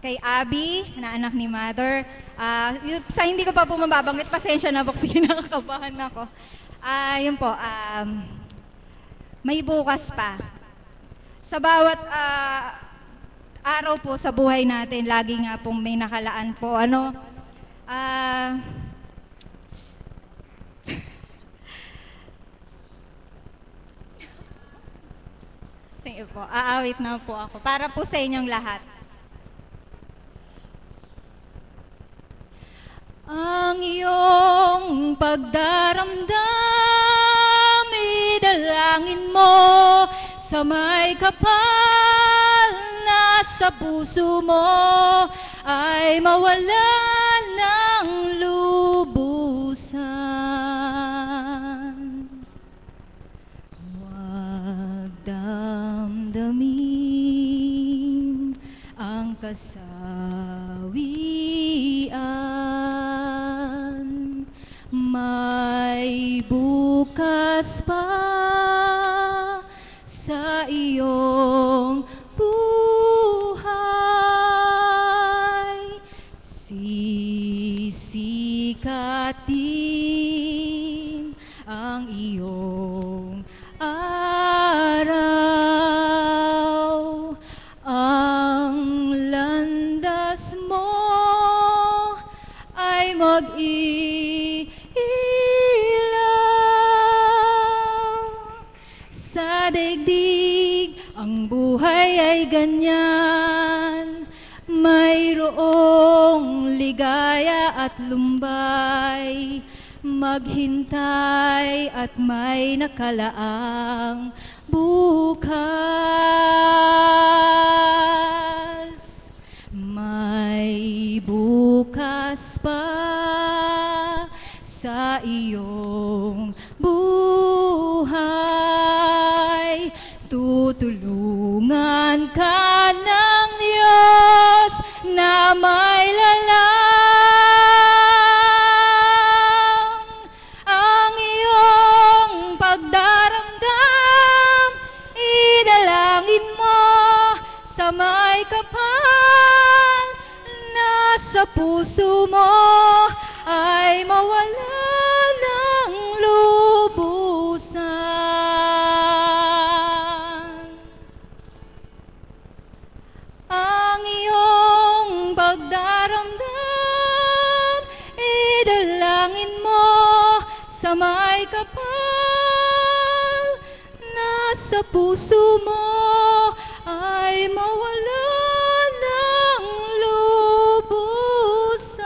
kay Abby, na anak ni Mother. Sa hindi ko pa po mababanggit, pasensya na po kasi nakakabahan ako. Yun po, may bukas pa. Sa bawat araw po sa buhay natin, lagi nga pong may nakalaan po. Sige po, aawit na po ako para po sa inyong lahat. Ang iyong pagdaramdam, idalangin mo sa may kapal na sa puso mo ay mawala ng lubusan. Huwag damdamin ang kasawian, may bukas pa sa iyong buhay. Sisikatin ang iyong araw, ang landas mo ay mag-iilaw. Sa daigdig ang buhay ay ganyan, mayroong ligaya at lumbay, maghintay at may nakalaang bukas. May bukas pa sa iyong buhay. Tutulungan ka ng Diyos na may lalang. Ang iyong pagdaramdam, idalangin mo sa may kapal na sa puso mo ay mawala ng lubusan. Ang iyong pagdaramdam, idalangin mo sa may kapal na sa puso mo ay mawala ng lubusan.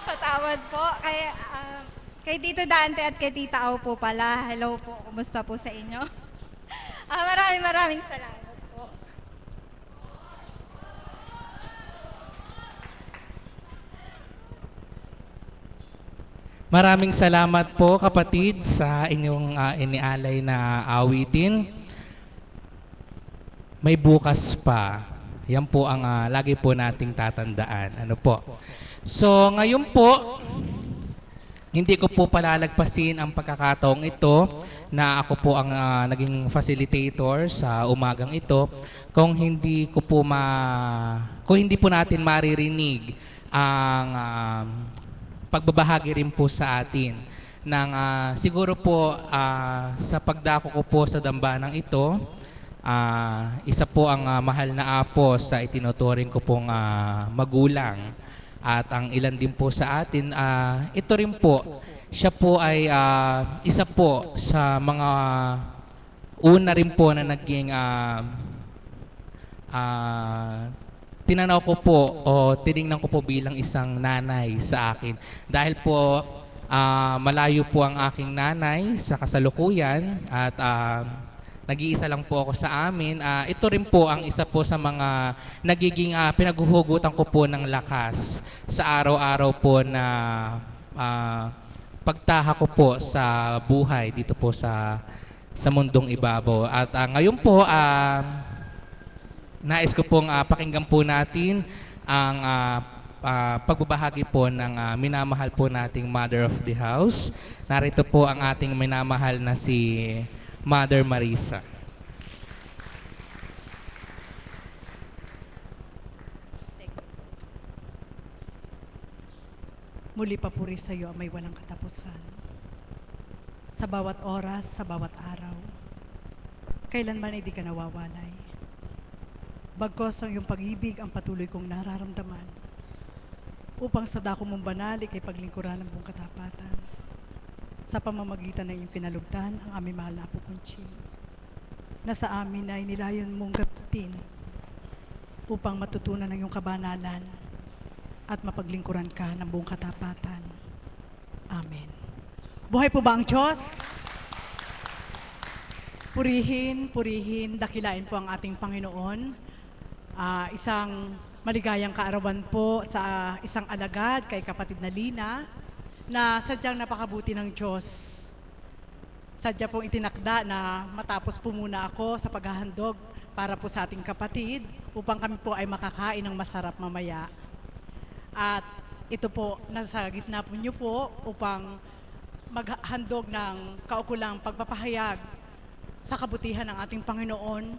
Patawad po. Kay Tito Dante at kay Tita Au po pala. Hello po. Kumusta po sa inyo? Maraming salamat po. Maraming salamat po kapatid sa inyong inialay na awitin. May bukas pa. Yan po ang lagi po nating tatandaan. Ano po? So, ngayon po, hindi ko po palalagpasin ang pagkakataong ito na ako po ang naging facilitator sa umagang ito kung hindi po natin maririnig ang pagbabahagi rin po sa atin ng siguro po sa pagdako ko po sa dambanang ito. Isa po ang mahal na apo sa itinuturing ko pong magulang at ang ilan din po sa atin, ito rin po, siya po ay isa po sa mga una rin po na naging tinanaw ko po o tinignan ko po bilang isang nanay sa akin dahil po malayo po ang aking nanay sa kasalukuyan at nag-iisa lang po ako sa amin. Ito rin po ang isa po sa mga nagiging pinaghuhugutan ko po ng lakas sa araw-araw po na pagtaha ko po sa buhay dito po sa mundong ibabaw. At ngayon po, nais ko pong pakinggan po natin ang pagbabahagi po ng minamahal po nating Mother of the House. Narito po ang ating minamahal na si Mother Marisa. Muli papuri sa iyo ang may walang katapusan. Sa bawat oras, sa bawat araw, kailanman hindi ka nawawalay. Bagkos ang iyong pag-ibig ang patuloy kong nararamdaman upang sa dako mong banal ikay paglingkuran ng buong katapatan. Sa pamamagitan ng iyong kinalugdan ang aming mahal na Apo Conching, na sa amin ay nilayon mong gapitin upang matutunan ng iyong kabanalan at mapaglingkuran ka ng buong katapatan. Amen. Buhay po ba ang Diyos? Purihin, purihin, dakilain po ang ating Panginoon. Isang maligayang kaarawan po sa isang alagad kay kapatid na Lina, na sadyang napakabuti ng Diyos. Sadya pong itinakda na matapos po muna ako sa paghahandog para po sa ating kapatid upang kami po ay makakain ng masarap mamaya. At ito po, nasa gitna po niyo po upang maghandog ng kaukulang pagpapahayag sa kabutihan ng ating Panginoon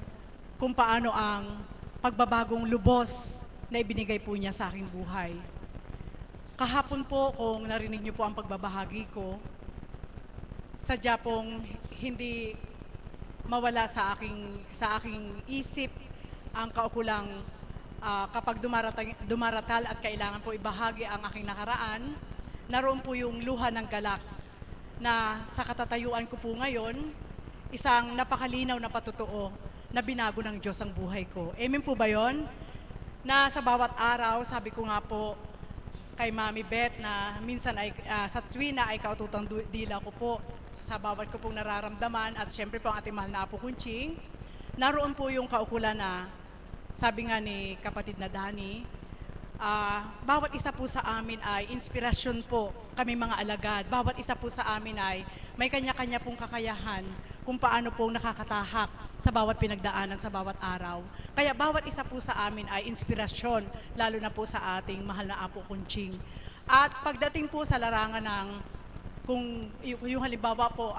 kung paano ang pagbabagong lubos na ibinigay po niya sa aking buhay. Kahapon po, kung narinig niyo po ang pagbabahagi ko, sadya pong hindi mawala sa aking isip ang kaukulang kapag dumaratal at kailangan po ibahagi ang aking nakaraan, naroon po yung luha ng galak na sa katatayuan ko po ngayon, isang napakalinaw na patotoo na binago ng Diyos ang buhay ko. Amen po ba yun? Na sa bawat araw, sabi ko nga po, kay Mami Beth na minsan ay sa tuwina ay kaututang dila ko po sa bawat ko pong nararamdaman at syempre po ang ating mahal na Apo Conching. Naroon po yung kaukulan na sabi nga ni kapatid na Dani, bawat isa po sa amin ay inspirasyon po kami mga alagad. Bawat isa po sa amin ay may kanya-kanya pong kakayahan kung paano pong nakakatahak sa bawat pinagdaanan sa bawat araw. Kaya bawat isa po sa amin ay inspirasyon, lalo na po sa ating mahal na Apo Conching. At pagdating po sa larangan ng, kung yung halimbawa po,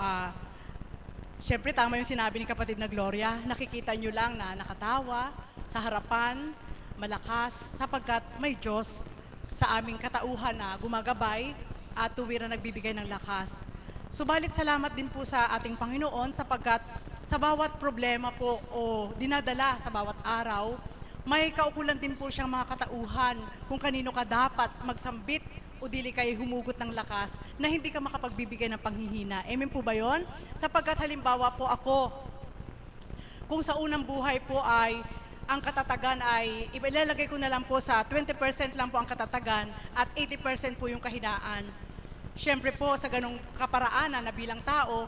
syempre tama yung sinabi ni kapatid na Gloria, nakikita nyo lang na nakatawa sa harapan, malakas, sapagkat may Diyos sa aming katauhan na gumagabay at tuwira nagbibigay ng lakas. Subalit salamat din po sa ating Panginoon sapagkat sa bawat problema po o dinadala sa bawat araw, may kaukulan din po siyang mga katauhan kung kanino ka dapat magsambit o dili kayo humugot ng lakas na hindi ka makapagbibigay ng panghihina. Amen po ba yun? Sapagkat halimbawa po ako, kung sa unang buhay po ay ang katatagan ay, ilalagay ko na lang po sa 20% lang po ang katatagan at 80% po yung kahinaan. Siyempre po sa ganong kaparaanan na bilang tao,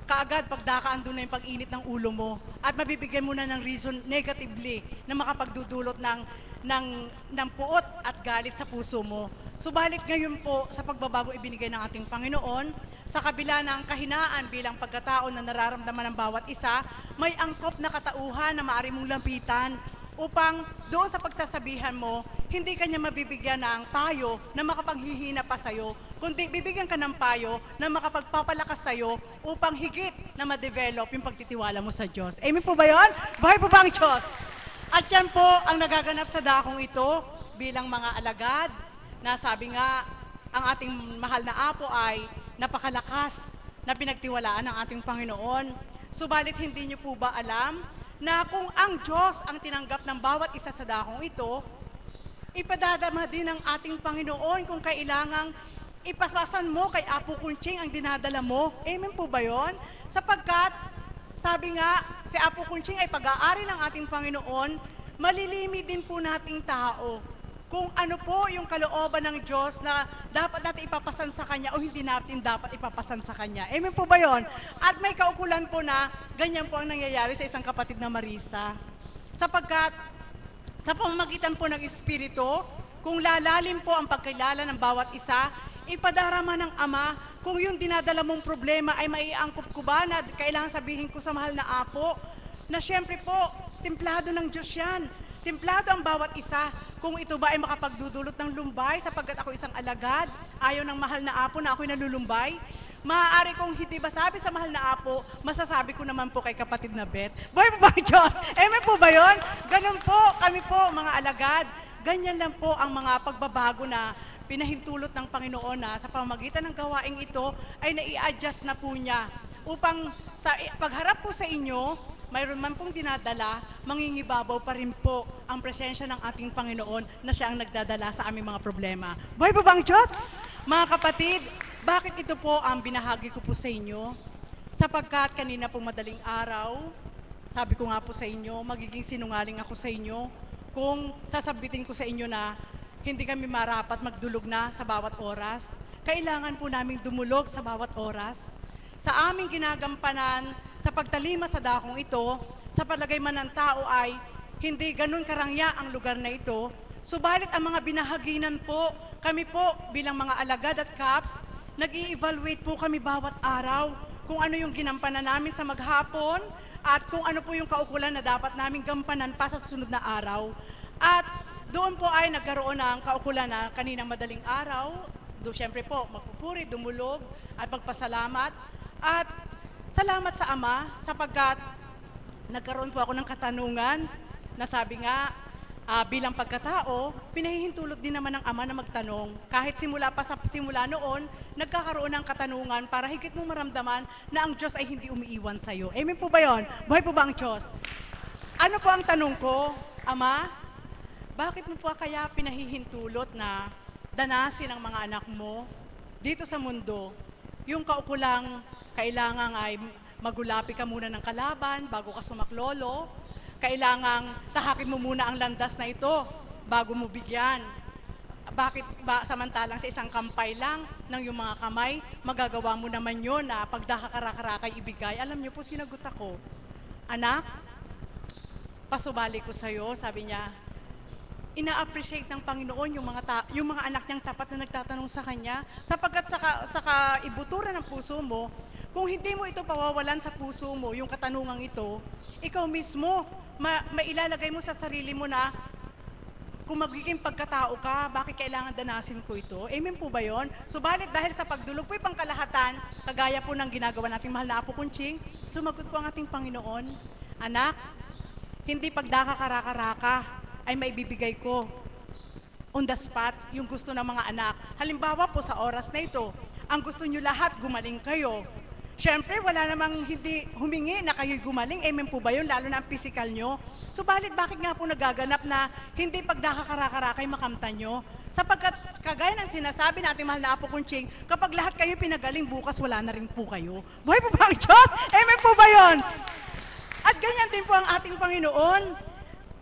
kaagad pagdakaan doon na yung pag-init ng ulo mo at mabibigyan mo na ng reason negatively na makapagdudulot ng puot at galit sa puso mo. Subalit ngayon po sa pagbabago ibinigay ng ating Panginoon, sa kabila ng kahinaan bilang pagkatao na nararamdaman ng bawat isa, may angkop na katauhan na maaari mong lampitan upang doon sa pagsasabihan mo, hindi kanya mabibigyan ng payo na makapanghihina pa sa'yo, kundi bibigyan ka ng payo na makapagpapalakas sa'yo upang higit na ma-develop yung pagtitiwala mo sa Diyos. Amen po ba yun? Buhay po ba ang Diyos? At yan po ang nagaganap sa dakong ito bilang mga alagad na sabi nga, ang ating mahal na Apo ay napakalakas na pinagtiwalaan ng ating Panginoon. Subalit hindi niyo po ba alam na kung ang Diyos ang tinanggap ng bawat isa sa dakong ito, ipadadama din ng ating Panginoon kung kailangang ipapasan mo kay Apo Kunching ang dinadala mo. Amen po ba yun? Sapagkat, sabi nga, si Apo Kunching ay pag-aari ng ating Panginoon, malilimi din po nating tao kung ano po yung kalooban ng Diyos na dapat natin ipapasan sa Kanya o hindi natin dapat ipapasan sa Kanya. Amen po ba yun? At may kaukulan po na ganyan po ang nangyayari sa isang kapatid na Marisa. Sapagkat sa pamamagitan po ng Espiritu, kung lalalim po ang pagkilala ng bawat isa, ipadarama ng Ama kung yung dinadala mong problema ay maiangkop ko ba na kailangan sabihin ko sa mahal na Apo na syempre po, templado ng Diyos yan. Templado ang bawat isa. Kung ito ba ay makapagdudulot ng lumbay sapagkat ako isang alagad, ayaw ng mahal na Apo na ako'y nalulumbay, maaari kong hindi ba sabi sa mahal na Apo, masasabi ko naman po kay kapatid na Beth, buhay po ba ang Diyos? Amen po ba yun? Ganun po, kami po mga alagad. Ganyan lang po ang mga pagbabago na pinahintulot ng Panginoon na sa pamamagitan ng gawaing ito ay nai-adjust na po niya upang sa pagharap po sa inyo, mayroon man pong dinadala, mangingibabaw pa rin po ang presensya ng ating Panginoon na siya ang nagdadala sa aming mga problema. Buhay po ba ang Diyos? Mga kapatid, bakit ito po ang binahagi ko po sa inyo? Sapagkat kanina pong madaling araw, sabi ko nga po sa inyo, magiging sinungaling ako sa inyo kung sasabitin ko sa inyo na hindi kami marapat magdulog na sa bawat oras. Kailangan po namin dumulog sa bawat oras. Sa aming ginagampanan, sa pagtalima sa dakong ito, sa palagay man ng tao ay hindi ganun karangya ang lugar na ito. Subalit ang mga binahaginan po, kami po bilang mga alagad at caps, nag-i-evaluate po kami bawat araw kung ano yung ginampanan namin sa maghapon at kung ano po yung kaukulan na dapat namin gampanan pa sa susunod na araw. At doon po ay nagkaroon ng kaukulan na kaninang madaling araw. Doon syempre po, magpupuri, dumulog at magpasalamat. At salamat sa Ama sapagkat nagkaroon po ako ng katanungan na sabi nga, bilang pagkatao, pinahihintulot din naman ng Ama na magtanong. Kahit simula noon, nagkakaroon ng katanungan para higit mong maramdaman na ang Diyos ay hindi umiiwan sa iyo. Amen po ba yun? Buhay po ba ang Diyos? Ano po ang tanong ko? Ama, bakit mo po kaya pinahihintulot na danasin ang mga anak mo dito sa mundo? Yung kaukulang kailangan ay magulapi ka muna ng kalaban bago ka sumaklolo. Kailangang tahakin mo muna ang landas na ito bago mo bigyan. Bakit ba samantalang sa isang kampay lang ng yung mga kamay, magagawa mo naman yun na pagdakakarakay ibigay? Alam niyo po, sinagot ako, anak, pasubali ko sa'yo, sabi niya, ina-appreciate ng Panginoon yung mga anak niyang tapat na nagtatanong sa Kanya, sapagkat sa kaibuturan ng puso mo, kung hindi mo ito pawawalan sa puso mo, yung katanungang ito, ikaw mismo, mailalagay mo sa sarili mo na, kung magiging pagkatao ka, bakit kailangan danasin ko ito? Amen po ba yun? Subalit dahil sa pagdulog po'y pangkalahatan, kagaya po ng ginagawa nating mahal na Apo Kunching, sumagot po ang ating Panginoon, anak, hindi pagdakakaraka-raka ay maibibigay ko on the spot yung gusto ng mga anak. Halimbawa po sa oras na ito, ang gusto nyo lahat, gumaling kayo. Siyempre, wala namang hindi humingi na kayo'y gumaling. Amen po ba yun? Lalo na ang physical nyo. Subalit, bakit nga po nagaganap na hindi pagdakakarakarakay makamta nyo? Sapagkat, kagaya ng sinasabi natin mahal na Apo Kunching, kapag lahat kayo pinagaling, bukas wala na rin po kayo. Buhay po ba ang Diyos? Amen po ba yun? At ganyan din po ang ating Panginoon.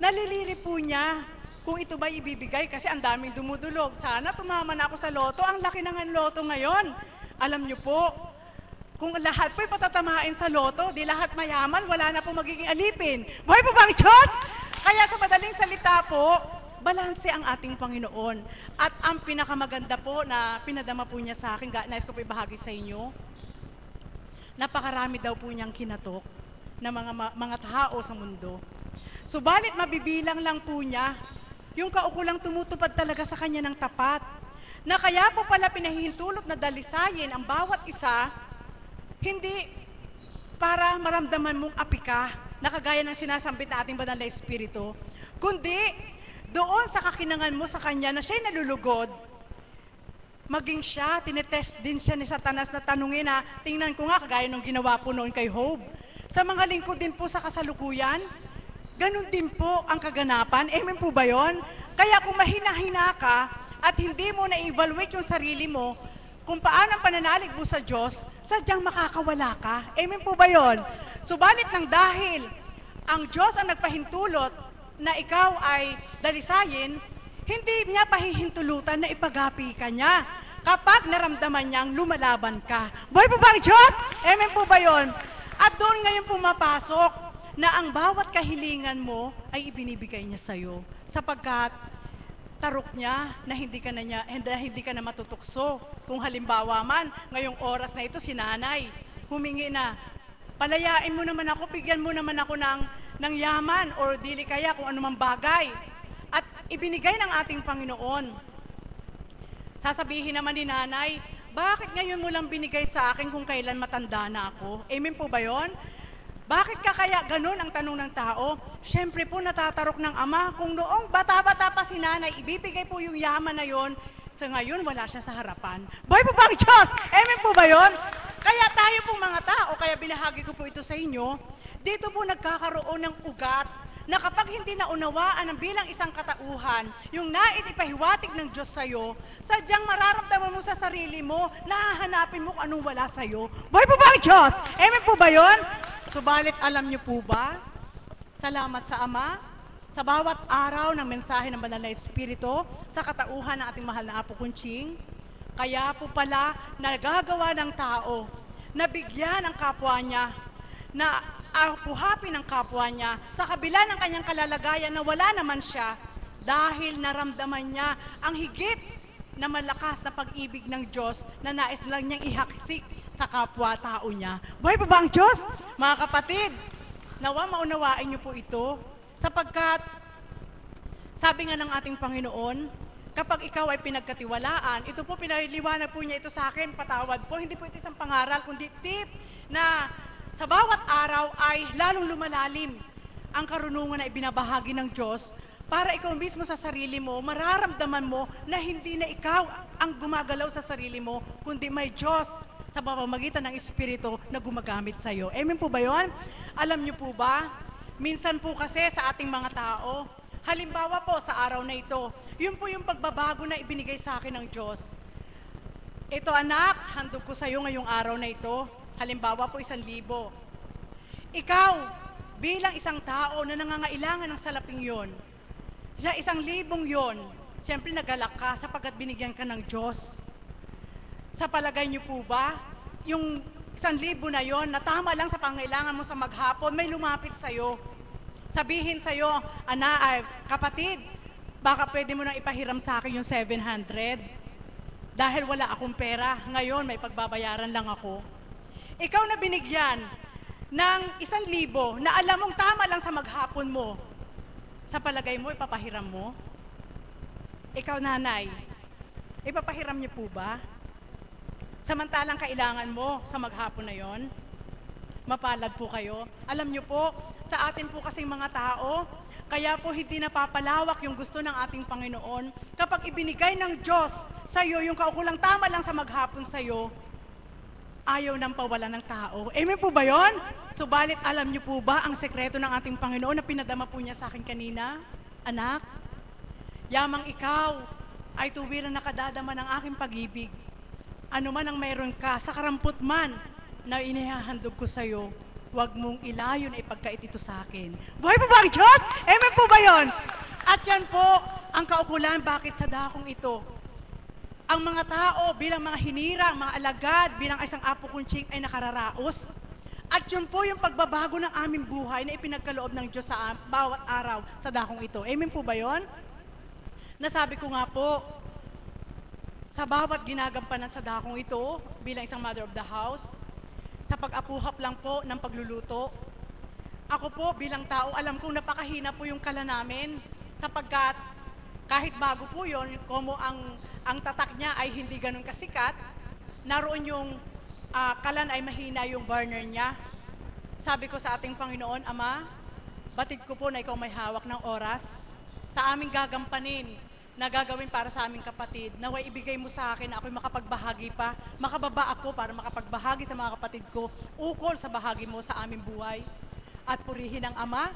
Naliliri po niya kung ito ba ibibigay kasi ang daming dumudulog. Sana tumama na ako sa loto. Ang laki ng loto ngayon. Alam niyo po, kung lahat po'y patatamain sa loto, di lahat mayaman, wala na po magiging alipin. Buhay po ba ang Diyos? Kaya sa madaling salita po, balanse ang ating Panginoon. At ang pinakamaganda po na pinadama po niya sa akin, nais ko po ibahagi sa inyo, napakarami daw po niyang kinatok na mga tao sa mundo. Subalit mabibilang lang po niya yung kaukulang tumutupad talaga sa kanya ng tapat. Na kaya po pala pinahihintulot na dalisayin ang bawat isa, hindi para maramdaman mong api ka, na kagaya ng sinasambit na ating banal na Espiritu, kundi doon sa kakinangan mo sa kanya na siya'y nalulugod, maging siya, tinetest din siya ni Satanas na tanungin na, tingnan ko nga, kagaya nung ginawa po noon kay Job. Sa mga lingkod din po sa kasalukuyan, ganun din po ang kaganapan. Amen po ba yun? Kaya kung mahina-hina ka at hindi mo na-evaluate yung sarili mo, kung paano ang pananalig mo sa Diyos, sadyang makakawala ka. Amen po ba yun? Subalit ng dahil ang Diyos ang nagpahintulot na ikaw ay dalisayin, hindi niya pahihintulutan na ipagapi ka niya kapag naramdaman niyang lumalaban ka. Buhay po ba ang Diyos? Amen po ba yun? At doon ngayon pumapasok na ang bawat kahilingan mo ay ibinibigay niya sa'yo sapagkat tarok niya na hindi ka na matutukso. Kung halimbawa man, ngayong oras na ito si nanay, humingi na, palayain mo naman ako, bigyan mo naman ako ng yaman or dili kaya kung anumang bagay. At ibinigay ng ating Panginoon. Sasabihin naman ni nanay, bakit ngayon mo lang binigay sa akin kung kailan matanda na ako? Amen po ba yun? Bakit ka kaya ganun ang tanong ng tao? Siyempre po natatarok ng ama, kung noong bata-bata pa si nanay, ibibigay po yung yaman na yon, sa ngayon wala siya sa harapan. Buhay po ba ang Diyos? Amen po ba yun? Kaya tayo pong mga tao, kaya binahagi ko po ito sa inyo, dito po nagkakaroon ng ugat na kapag hindi naunawaan ng bilang isang katauhan, yung nais ipahiwatig ng Diyos sa'yo, sadyang mararamdaman mo sa sarili mo, nahahanapin mo kung anong wala sa'yo. Buhay po ba ang Diyos? Amen po ba yun? Subalit alam niyo po ba, salamat sa Ama, sa bawat araw ng mensahe ng Banal na Espiritu, sa katauhan ng ating mahal na Apo Kunching, kaya po pala nagagawa ng tao na bigyan ang kapwa niya, na apuhapin ang kapwa niya sa kabila ng kanyang kalalagayan na wala naman siya dahil naramdaman niya ang higit na malakas na pag-ibig ng Diyos na nais lang niyang ihaksik sa kapwa-tao niya. Buhay pa ba ang Diyos? Mga kapatid, nawa maunawain niyo po ito sapagkat sabi nga ng ating Panginoon, kapag ikaw ay pinagkatiwalaan, ito po pinaliwanag po niya ito sa akin, patawad po, hindi po ito isang pangaral, kundi tip na sa bawat araw ay lalong lumalalim ang karunungan na ibinabahagi ng Diyos para ikaw mismo sa sarili mo, mararamdaman mo na hindi na ikaw ang gumagalaw sa sarili mo, kundi may Diyos sa pamamagitan ng Espiritu na gumagamit sa iyo. Amen po ba yun? Alam niyo po ba, minsan po kasi sa ating mga tao, halimbawa po sa araw na ito, yun po yung pagbabago na ibinigay sa akin ng Diyos. Ito anak, handog ko sa iyo ngayong araw na ito. Halimbawa po 1,000. Ikaw, bilang isang tao na nangangailangan ng salaping yon, siya 1,000 yon, siyempre nagalak ka sapagkat binigyan ka ng Diyos. Sa palagay niyo po ba, yung 1,000 na yon, na tama lang sa pangailangan mo sa maghapon, may lumapit sa'yo. Sabihin sa'yo, kapatid, baka pwede mo nang ipahiram sa akin yung 700 dahil wala akong pera. Ngayon, may pagbabayaran lang ako. Ikaw na binigyan ng 1,000 na alam mong tama lang sa maghapon mo, sa palagay mo, ipapahiram mo? Ikaw nanay, ipapahiram niyo po ba? Samantalang kailangan mo sa maghapon na yon, mapalad po kayo. Alam niyo po, sa atin po kasing mga tao, kaya po hindi napapalawak yung gusto ng ating Panginoon kapag ibinigay ng Diyos sa iyo yung kaukulang tama lang sa maghapon sa iyo, ayaw nang pawala ng tao. Amen po ba yun? Subalit alam niyo po ba ang sekreto ng ating Panginoon na pinadama po niya sa akin kanina? Anak, yamang ikaw ay tuwirang nakadadama ng aking pag-ibig. Ano man ang mayroon ka, sa karampot man na inihahandog ko sa iyo, huwag mong ilayo na ipagkait ito sa akin. Buhay po ba ang Diyos? Amen po ba yun? At yan po ang kaukulan bakit sa dakong ito, ang mga tao bilang mga hinirang, mga alagad, bilang isang Apo Kunching ay nakararaos. At yun po yung pagbabago ng aming buhay na ipinagkaloob ng Diyos sa bawat araw sa dakong ito. Amen po ba yun? Nasabi ko nga po, sa bawat ginagampanan sa dakong ito, bilang isang mother of the house, sa pag-apuhap lang po ng pagluluto, ako po bilang tao, alam kong napakahina po yung kala namin sapagkat kahit bago po yun, como ang tatak niya ay hindi ganun kasikat, naroon yung kalan ay mahina yung burner niya. Sabi ko sa ating Panginoon, Ama, batid ko po na ikaw may hawak ng oras sa aming gagampanin na gagawin para sa aming kapatid. Naway ibigay mo sa akin na ako'y makapagbahagi pa. Makababa ako para makapagbahagi sa mga kapatid ko. Ukol sa bahagi mo sa aming buhay. At purihin ang Ama,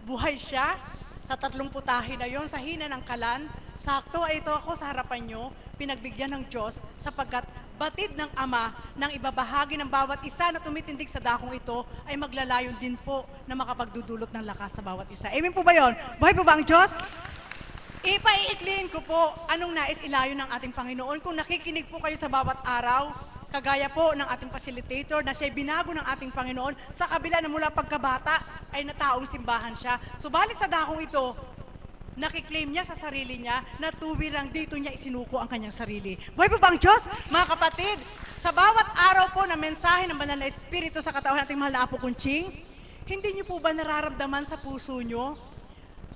buhay siya sa 30 putahe na yon, sa hina ng kalan. Sakto ay ito ako sa harapan nyo, pinagbigyan ng Diyos sapagkat batid ng Ama ng ibabahagi ng bawat isa na tumitindig sa dakong ito ay maglalayon din po na makapagdudulot ng lakas sa bawat isa. Amen po ba yun? Buhay po ba ang Diyos? Ipaiikliin ko po anong nais ilayo ng ating Panginoon. Kung nakikinig po kayo sa bawat araw, kagaya po ng ating facilitator na siya'y binago ng ating Panginoon sa kabila na mula pagkabata ay nataong simbahan siya. Subalit sa dakong ito, nakiklaim niya sa sarili niya na tuwirang dito niya isinuko ang kanyang sarili. Buhay po ba ang Diyos? Mga kapatid, sa bawat araw po na mensahe ng Banal na Espiritu sa katauhan nating mahal na Apo Kunching, hindi niyo po ba nararamdaman sa puso niyo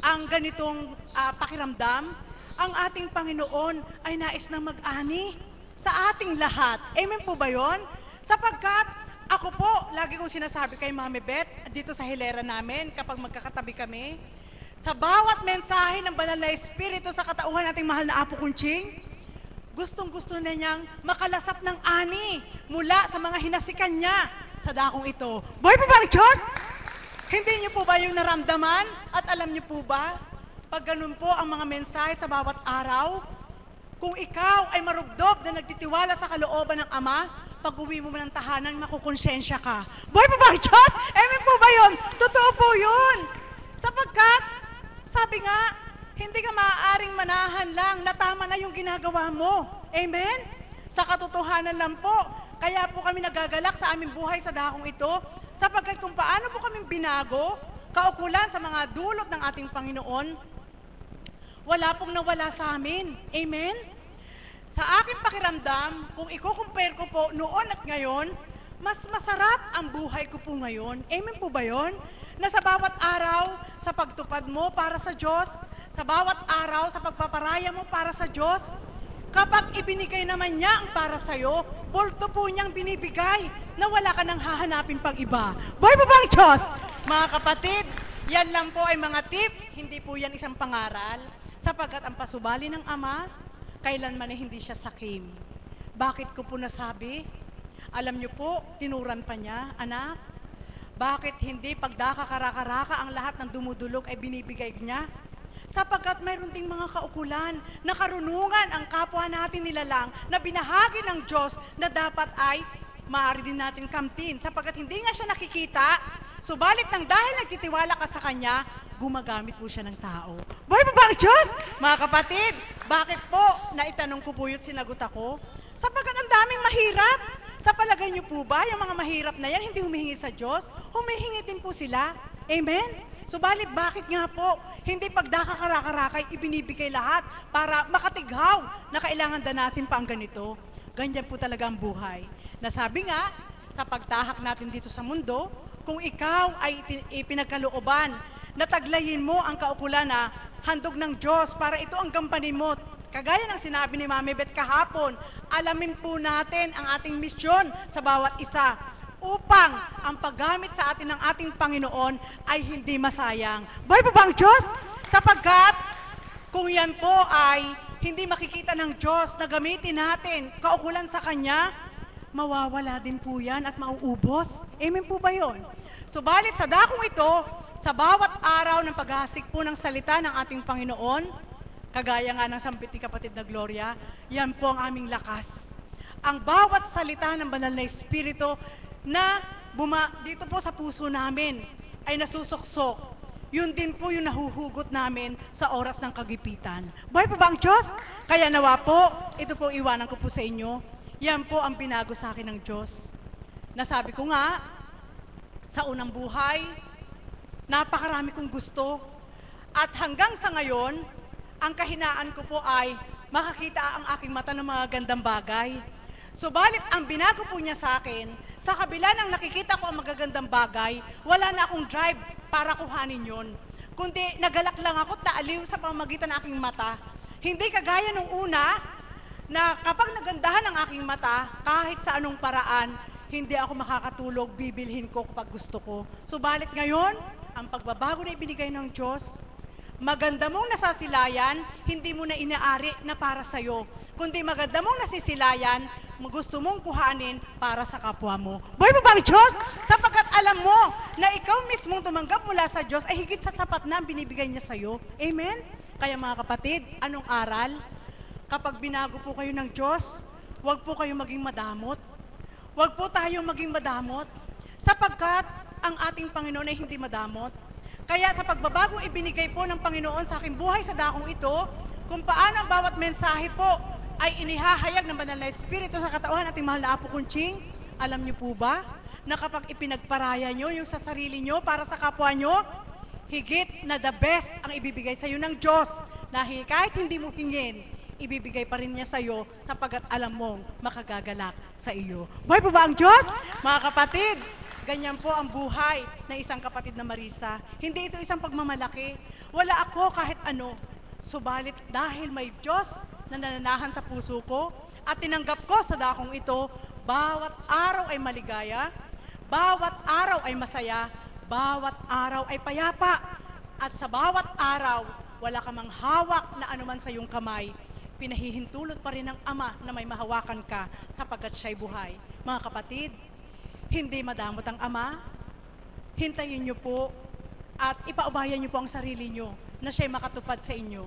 ang ganitong pakiramdam? Ang ating Panginoon ay nais na mag-ani sa ating lahat. Amen po ba yun? Sapagkat ako po, lagi kong sinasabi kay Mami Beth, dito sa hilera namin, kapag magkakatabi kami, sa bawat mensahe ng Banal na Espiritu sa katauhan nating mahal na Apo Kunching, gustong-gusto na niyang makalasap ng ani mula sa mga hinasikan niya sa dakong ito. Buhay po ba ang Diyos? Hindi niyo po ba yung naramdaman? At alam niyo po ba, pag ganun po ang mga mensahe sa bawat araw, kung ikaw ay marubdob na nagtitiwala sa kalooban ng Ama, pag uwi mo ng tahanan, makukonsensya ka. Buhay po ba ang Diyos? Amen po ba yun? Totoo po yun. Sapagkat, sabi nga, hindi ka maaaring manahan lang na tama na yung ginagawa mo. Amen? Sa katotohanan lang po, kaya po kami nagagalak sa aming buhay sa dakong ito, sapagkat kung paano po kami binago, kaukulan sa mga dulot ng ating Panginoon, wala pong nawala sa amin. Amen? Sa aking pakiramdam, kung i-compare ko po noon at ngayon, mas masarap ang buhay ko po ngayon. Amen po ba yun? Na sa bawat araw, sa pagtupad mo para sa Diyos, sa bawat araw, sa pagpaparaya mo para sa Diyos, kapag ibinigay naman niya ang para sa'yo, bulto po niyang binibigay na wala ka nang hahanapin pang iba. Buhay po ba ang Diyos? Mga kapatid, yan lang po ay mga tip, hindi po yan isang pangaral, sapagkat ang pasubali ng Ama, kailanman ay hindi siya sakim. Bakit ko po nasabi? Alam niyo po, tinuran pa niya, anak, bakit hindi pagdakakaraka-raka ang lahat ng dumudulog ay binibigay niya? Sapagkat mayroon ding mga kaukulan na karunungan ang kapwa natin nilalang na binahagi ng Diyos na dapat ay maaari din natin kamtin. Sapagkat hindi nga siya nakikita, subalit nang dahil nagtitiwala ka sa Kanya, gumagamit po siya ng tao. Buhay po ba ang Diyos? Mga kapatid, bakit po naitanong ko po yun, sinagot ako? Sapagkat ang daming mahirap. Sa palagay niyo po ba, yung mga mahirap na yan, hindi humihingi sa Diyos? Humihingi din po sila. Amen? Subalit bakit nga po, hindi pagdakakarakarakay, ibinibigay lahat para makatighaw na kailangan danasin pa ang ganito? Ganyan po talaga ang buhay. Nasabi nga, sa pagtahak natin dito sa mundo, kung ikaw ay ipinagkalooban, nataglayin mo ang kaukulan na handog ng Diyos para ito ang gampanin mo. Kagaya ng sinabi ni Mami Beth kahapon, alamin po natin ang ating misyon sa bawat isa upang ang paggamit sa atin ng ating Panginoon ay hindi masayang. Buhay po ba ang Diyos? Sapagkat kung yan po ay hindi makikita ng Diyos na gamitin natin kaukulan sa Kanya, mawawala din po yan at mauubos. Amen po ba yun? Subalit sa dakong ito, sa bawat araw ng paghahasik po ng salita ng ating Panginoon, kagaya nga ng sambit ni kapatid na Gloria, yan po ang aming lakas. Ang bawat salita ng Banal na Espiritu na dito po sa puso namin ay nasusuksok. Yun din po yung nahuhugot namin sa oras ng kagipitan. Buhay po ba ang Diyos? Kaya nawa po, ito po iwanan ko po sa inyo. Yan po ang pinago sa akin ng Diyos. Nasabi ko nga, sa unang buhay, napakarami kong gusto. At hanggang sa ngayon, ang kahinaan ko po ay makakita ang aking mata ng mga gandang bagay. Subalit ang binago po niya sa akin, Sa kabila ng nakikita ko ang magagandang bagay, wala na akong drive para kuhanin yon. Kundi nagalak lang ako, naaliw sa pamamagitan ng aking mata. Hindi kagaya nung una, na kapag nagandahan ang aking mata, kahit sa anong paraan, hindi ako makakatulog, bibilhin ko kapag gusto ko. Subalit ngayon, ang pagbabago na ibinigay ng Diyos, maganda mong nasasilayan, hindi mo na inaari na para sa'yo. Kundi maganda mong nasisilayan, gusto mong kuhanin para sa kapwa mo. Buhay mo ba ang Diyos? Sapagkat alam mo na ikaw mismong tumanggap mula sa Diyos ay higit sa sapat na ang binibigay niya sa'yo. Amen? Kaya mga kapatid, anong aral? Kapag binago po kayo ng Diyos, huwag po kayong maging madamot. Huwag po tayong maging madamot. Sapagkat ang ating Panginoon ay hindi madamot. Kaya sa pagbabagong ibinigay po ng Panginoon sa aking buhay sa dakong ito, kung paano ang bawat mensahe po ay inihahayag ng Banal na Espiritu sa katauhan ating mahal na Apo Kunching, alam niyo po ba na kapag ipinagparaya nyo yung sa sarili nyo para sa kapwa nyo, higit na the best ang ibibigay sa iyo ng Diyos na kahit hindi mo hingin, ibibigay pa rin niya sa iyo sapagkat alam mong makagagalak sa iyo. Buhay po ba ang Diyos? Mga kapatid, ganyan po ang buhay ng isang kapatid na Marisa. Hindi ito isang pagmamalaki. Wala ako kahit ano. Subalit dahil may Diyos na nananahan sa puso ko at tinanggap ko sa dakong ito, bawat araw ay maligaya, bawat araw ay masaya, bawat araw ay payapa. At sa bawat araw, wala ka mang hawak na anuman sa iyong kamay, pinahihintulot pa rin ng Ama na may mahawakan ka sapagkat siya'y buhay. Mga kapatid, hindi madamot ang Ama, hintayin niyo po at ipaubayan niyo po ang sarili niyo na siya'y makatupad sa inyo.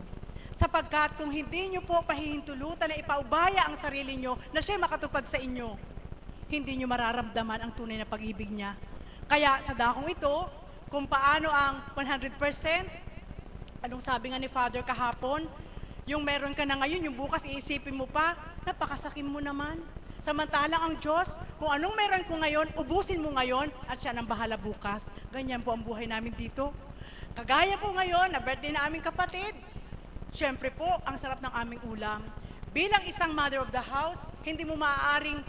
Sapagkat kung hindi niyo po pahihintulutan na ipaubaya ang sarili niyo na siya'y makatupad sa inyo, hindi niyo mararamdaman ang tunay na pag-ibig niya. Kaya sa dakong ito, kung paano ang 100%, anong sabi nga ni Father kahapon, yung meron ka na ngayon, yung bukas iisipin mo pa, napakasakim mo naman. Samantalang ang Diyos, kung anong meron ko ngayon, ubusin mo ngayon at siya nang bahala bukas. Ganyan po ang buhay namin dito. Kagaya po ngayon, na birthday na aming kapatid, siyempre po, ang sarap ng aming ulam. Bilang isang mother of the house, hindi mo maaaring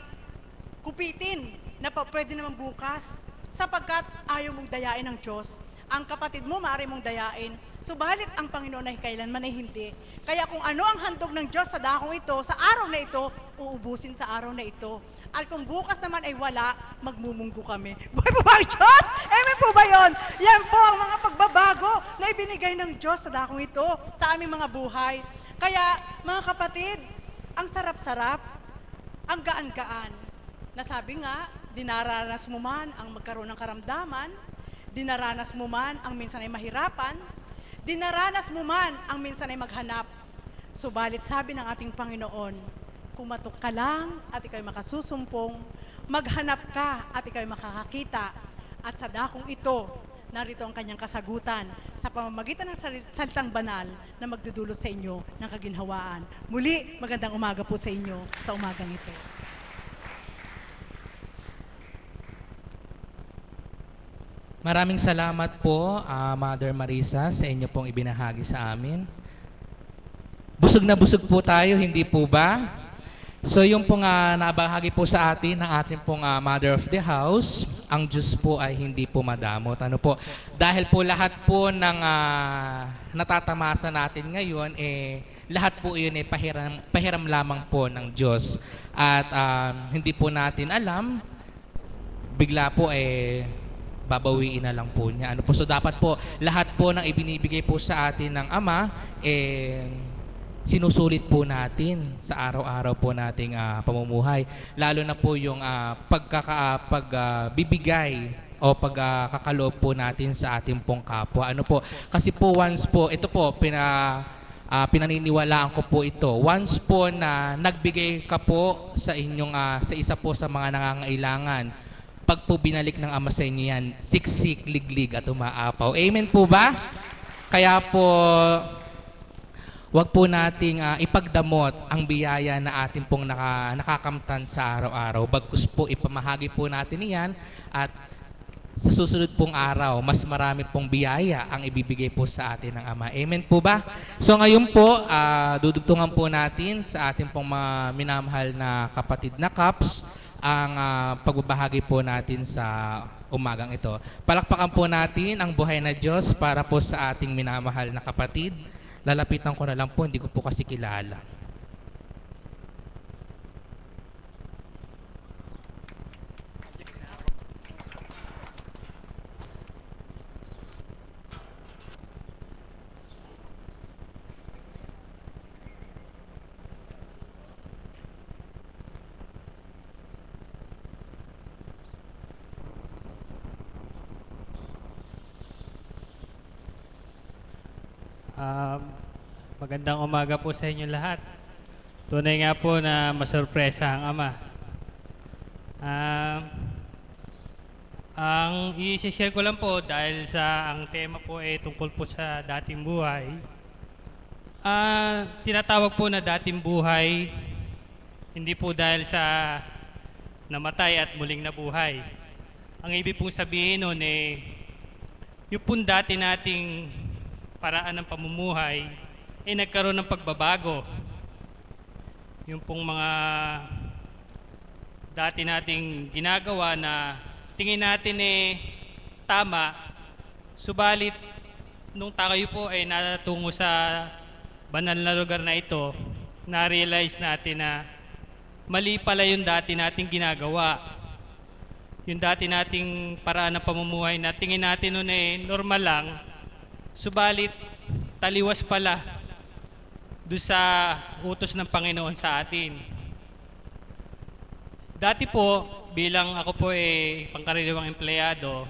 kupitin na pwede naman bukas sapagkat ayaw mong dayain ng Diyos. Ang kapatid mo, maaari mong dayain. Subalit ang Panginoon ay kailanman ay hindi. Kaya kung ano ang handog ng Diyos sa dakong ito, sa araw na ito, uubusin sa araw na ito. At kung bukas naman ay wala, magmumunggo kami. Buhay po ba ang Diyos? Amen po ba yun? Yan po ang mga pagbabago na ibinigay ng Diyos sa dakong ito, sa aming mga buhay. Kaya, mga kapatid, ang sarap-sarap, ang gaan-gaan. Nasabi nga, dinaranas mo man ang magkaroon ng karamdaman, dinaranas mo man ang minsan ay mahirapan, dinaranas mo man ang minsan ay maghanap. Subalit sabi ng ating Panginoon, kumatok ka lang at ikaw'y makasusumpong, maghanap ka at ikaw'y makakakita. At sa dakong ito, narito ang kanyang kasagutan sa pamamagitan ng salitang banal na magdudulot sa inyo ng kaginhawaan. Muli, magandang umaga po sa inyo sa umagang ito. Maraming salamat po, Mother Marisa, sa inyo pong ibinahagi sa amin. Busog na busog po tayo, hindi po ba? So yung pong nabahagi po sa atin ng ating pong Mother of the House, ang Diyos po ay hindi po madamot. Ano po? Dahil po lahat po ng natatamasa natin ngayon, lahat po yun ay pahiram lamang po ng Diyos. At hindi po natin alam, bigla po babawiin na lang po niya. Ano po? So dapat po lahat po ng ibinibigay po sa atin ng Ama sinusulit po natin sa araw-araw po nating pamumuhay. Lalo na po yung pagbibigay o pagkakaloob po natin sa ating pong kapwa. Ano po? Kasi po once po, ito po, pinaniniwalaan ko po ito. Once po na nagbigay ka po sa inyong, sa isa po sa mga nangangailangan, pag po binalik ng Ama sa inyo yan, siksik, liglig at umaapaw. Amen po ba? Kaya po, wag po nating ipagdamot ang biyaya na ating pong nakakamtan sa araw-araw. Bagkus po, ipamahagi po natin iyan at sa susunod pong araw, mas marami pong biyaya ang ibibigay po sa atin ng Ama. Amen po ba? So ngayon po, dudugtungan po natin sa ating pong mga minamahal na kapatid na Kaps ang pagbabahagi po natin sa umagang ito. Palakpakan po natin ang buhay na Diyos para po sa ating minamahal na kapatid. Lalapitan ko na lang po, hindi ko po kasi kilala. Magandang umaga po sa inyo lahat. Tunay nga po na masurpresa ang Ama. Ang i-share ko lang po dahil sa ang tema po ay tungkol po sa dating buhay. Tinatawag po na dating buhay hindi po dahil sa namatay at muling nabuhay. Ang ibig pong sabihin nun yung pong dati nating paraan ng pamumuhay nagkaroon ng pagbabago. Yung pong mga dati nating ginagawa na tingin natin tama, subalit nung tayo po ay natungo sa banal na lugar na ito, na-realize natin na mali pala yung dati nating ginagawa. Yung dati nating paraan ng pamumuhay na tingin natin nun normal lang, subalit taliwas pala doon sa utos ng Panginoon sa atin. Dati po, bilang ako po pangkaraniwang empleyado,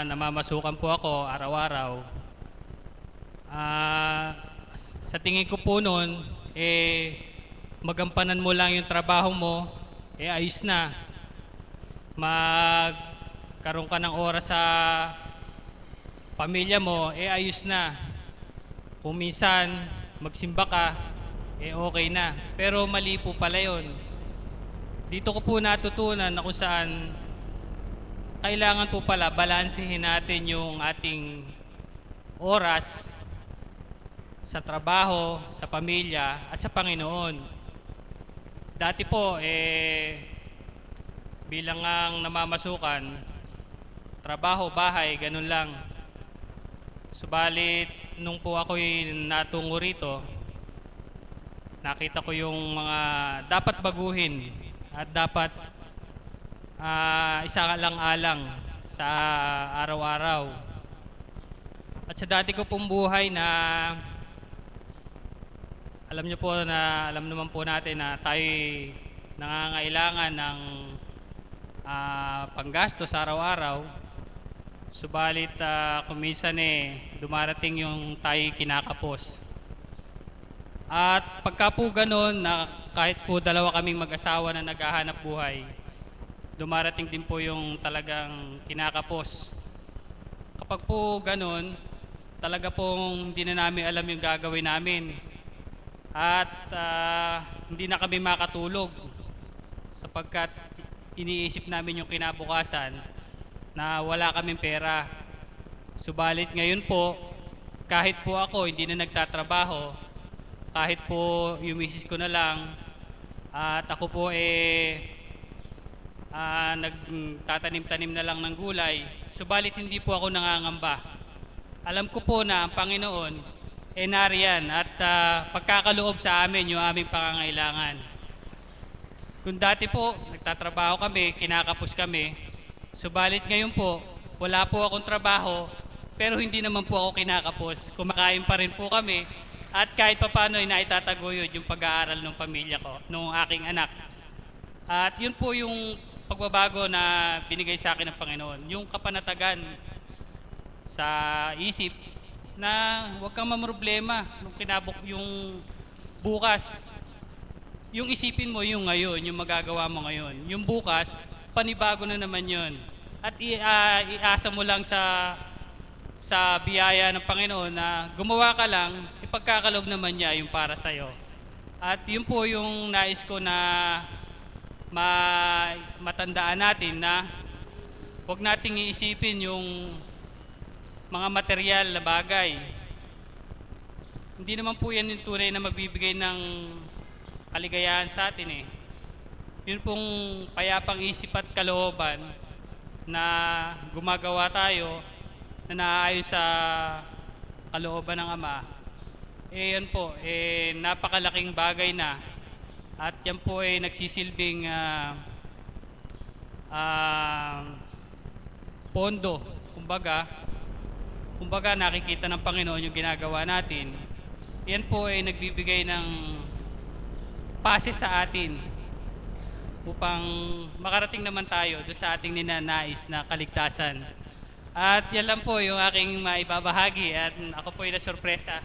namamasukan po ako araw-araw. Sa tingin ko po noon, magampanan mo lang yung trabaho mo, ayos na. Magkaroon ka ng oras sa pamilya mo, ayos na. Kung minsan magsimba ka, okay na. Pero mali po pala yun. Dito ko po natutunan na kung saan kailangan po pala balansehin natin yung ating oras sa trabaho, sa pamilya, at sa Panginoon. Dati po, bilang ang namamasukan, trabaho, bahay, ganun lang. Subalit, nung po ako'y natungo rito, nakita ko yung mga dapat baguhin at dapat isa-alang-alang sa araw-araw. At sa dati ko pong buhay na alam naman po natin na tayo nangangailangan ng panggastos sa araw-araw. Subalit kung minsan dumarating yung tayo kinakapos. At pagka po ganun, na kahit po dalawa kaming mag-asawa na naghahanap buhay, dumarating din po yung talagang kinakapos. Kapag po ganun, talaga pong hindi na namin alam yung gagawin namin. At hindi na kami makatulog sapagkat iniisip namin yung kinabukasan na wala kaming pera. Subalit ngayon po, kahit po ako hindi na nagtatrabaho, kahit po yung misis ko na lang, at ako po nagtatanim-tanim na lang ng gulay, subalit hindi po ako nangangamba. Alam ko po na ang Panginoon nariyan at pagkakaloob sa amin yung aming pangangailangan. Kung dati po, nagtatrabaho kami, kinakapos kami, subalit ngayon po, wala po akong trabaho, pero hindi naman po ako kinakapos. Kumakain pa rin po kami, at kahit papaano ay naitataguyod yung pag-aaral ng pamilya ko, ng aking anak. At yun po yung pagbabago na binigay sa akin ng Panginoon. Yung kapanatagan sa isip na huwag kang mamroblema yung bukas. Yung isipin mo yung ngayon, yung magagawa mo ngayon. Yung bukas, panibago na naman yun. At iasa mo lang sa biyaya ng Panginoon na gumawa ka lang, ipagkakalob naman niya yung para sa'yo. At yun po yung nais ko na matandaan natin na huwag nating iisipin yung mga material na bagay. Hindi naman po yan yung tunay na magbibigay ng kaligayahan sa atin yun pong payapang isip at kalooban na gumagawa tayo na naaayon sa kalooban ng Ama, yan po, napakalaking bagay na at yan po ay nagsisilbing pondo. Kumbaga nakikita ng Panginoon yung ginagawa natin. Yan po ay nagbibigay ng pase sa atin upang makarating naman tayo doon sa ating ninanais na kaligtasan. At yan lang po yung aking maibabahagi at ako po ay nasurpresa.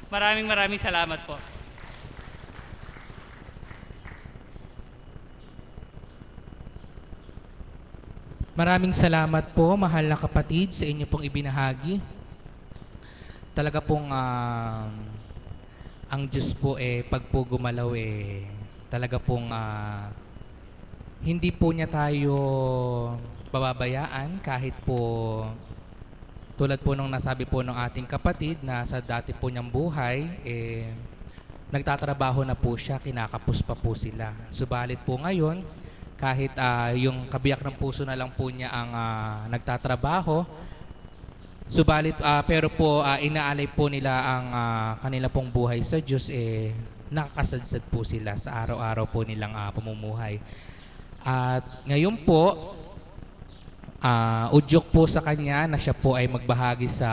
Maraming salamat po. Maraming salamat po, mahal na kapatid, sa inyo pong ibinahagi. Talaga pong ang Diyos po pag po gumalaw talaga pong hindi po niya tayo bababayaan kahit po tulad po nung nasabi po ng ating kapatid na sa dati po niyang buhay nagtatrabaho na po siya, kinakapos pa po sila. Subalit po ngayon kahit yung kabiyak ng puso na lang po niya ang nagtatrabaho, subalit pero po inaalay po nila ang kanila pong buhay sa Diyos, nakakasadsad po sila sa araw-araw po nilang pamumuhay. At ngayon po, udyok po sa kanya na siya po ay magbahagi sa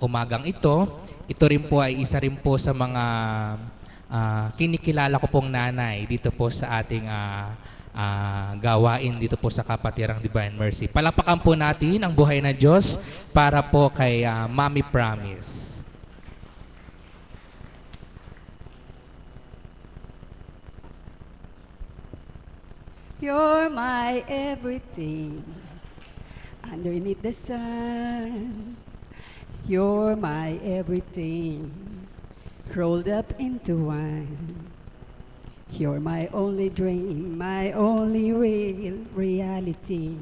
umagang ito. Ito rin po ay isa rin po sa mga kinikilala ko pong nanay dito po sa ating gawain dito po sa Kapatirang Divine Mercy. Palapakan po natin ang buhay na Diyos para po kay Mommy Promise. You're my everything underneath the sun. You're my everything rolled up into one. You're my only dream, my only real reality.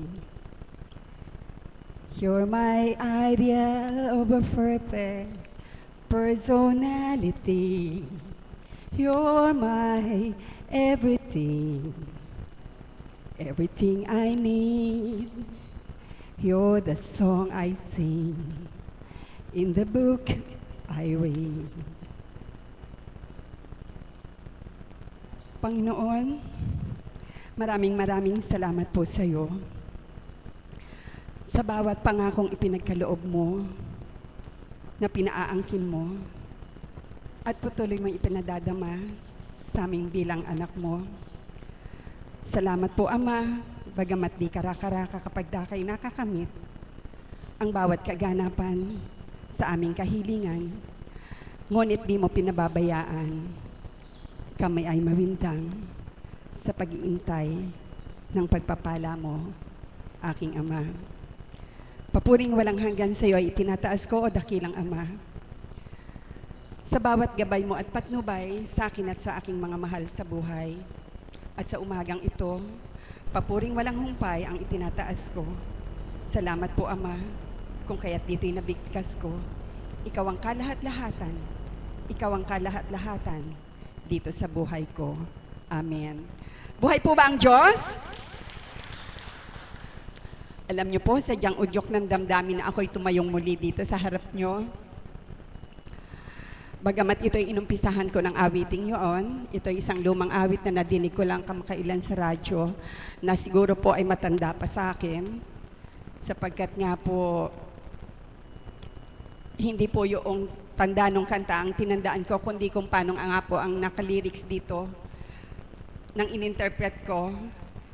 You're my ideal of a perfect personality. You're my everything, everything I need. You're the song I sing in the book I read. Panginoon, maraming salamat po sa iyo sa bawat pangakong ipinagkaloob mo na pinaaangkin mo at patuloy mong ipinadadama sa aming bilang anak mo. Salamat po, Ama, bagamat di karakaraka kapag dakay nakakamit ang bawat kaganapan sa aming kahilingan, ngunit di mo pinababayaan kami ay mawintang sa pag-iintay ng pagpapala mo, aking Ama. Papuring walang hanggan sa iyo ay itinataas ko, o dakilang Ama. Sa bawat gabay mo at patnubay sa akin at sa aking mga mahal sa buhay, at sa umagang ito, papuring walang humpay ang itinataas ko. Salamat po, Ama, kung kaya't dito'y nabigkas ko. Ikaw ang kalahat-lahatan. Ikaw ang kalahat-lahatan dito sa buhay ko. Amen. Buhay po ba ang Diyos? Alam niyo po, sadyang udyok ng damdamin na ako'y tumayong muli dito sa harap niyo. Bagamat ito'y inumpisahan ko ng awiting yun, ito'y isang lumang awit na nadinig ko lang kamakailan sa radyo na siguro po ay matanda pa sa akin sapagkat nga po hindi po yung tanda nung kanta ang tinandaan ko, kundi kung paano nga po ang nakalyrics dito nang ininterpret ko,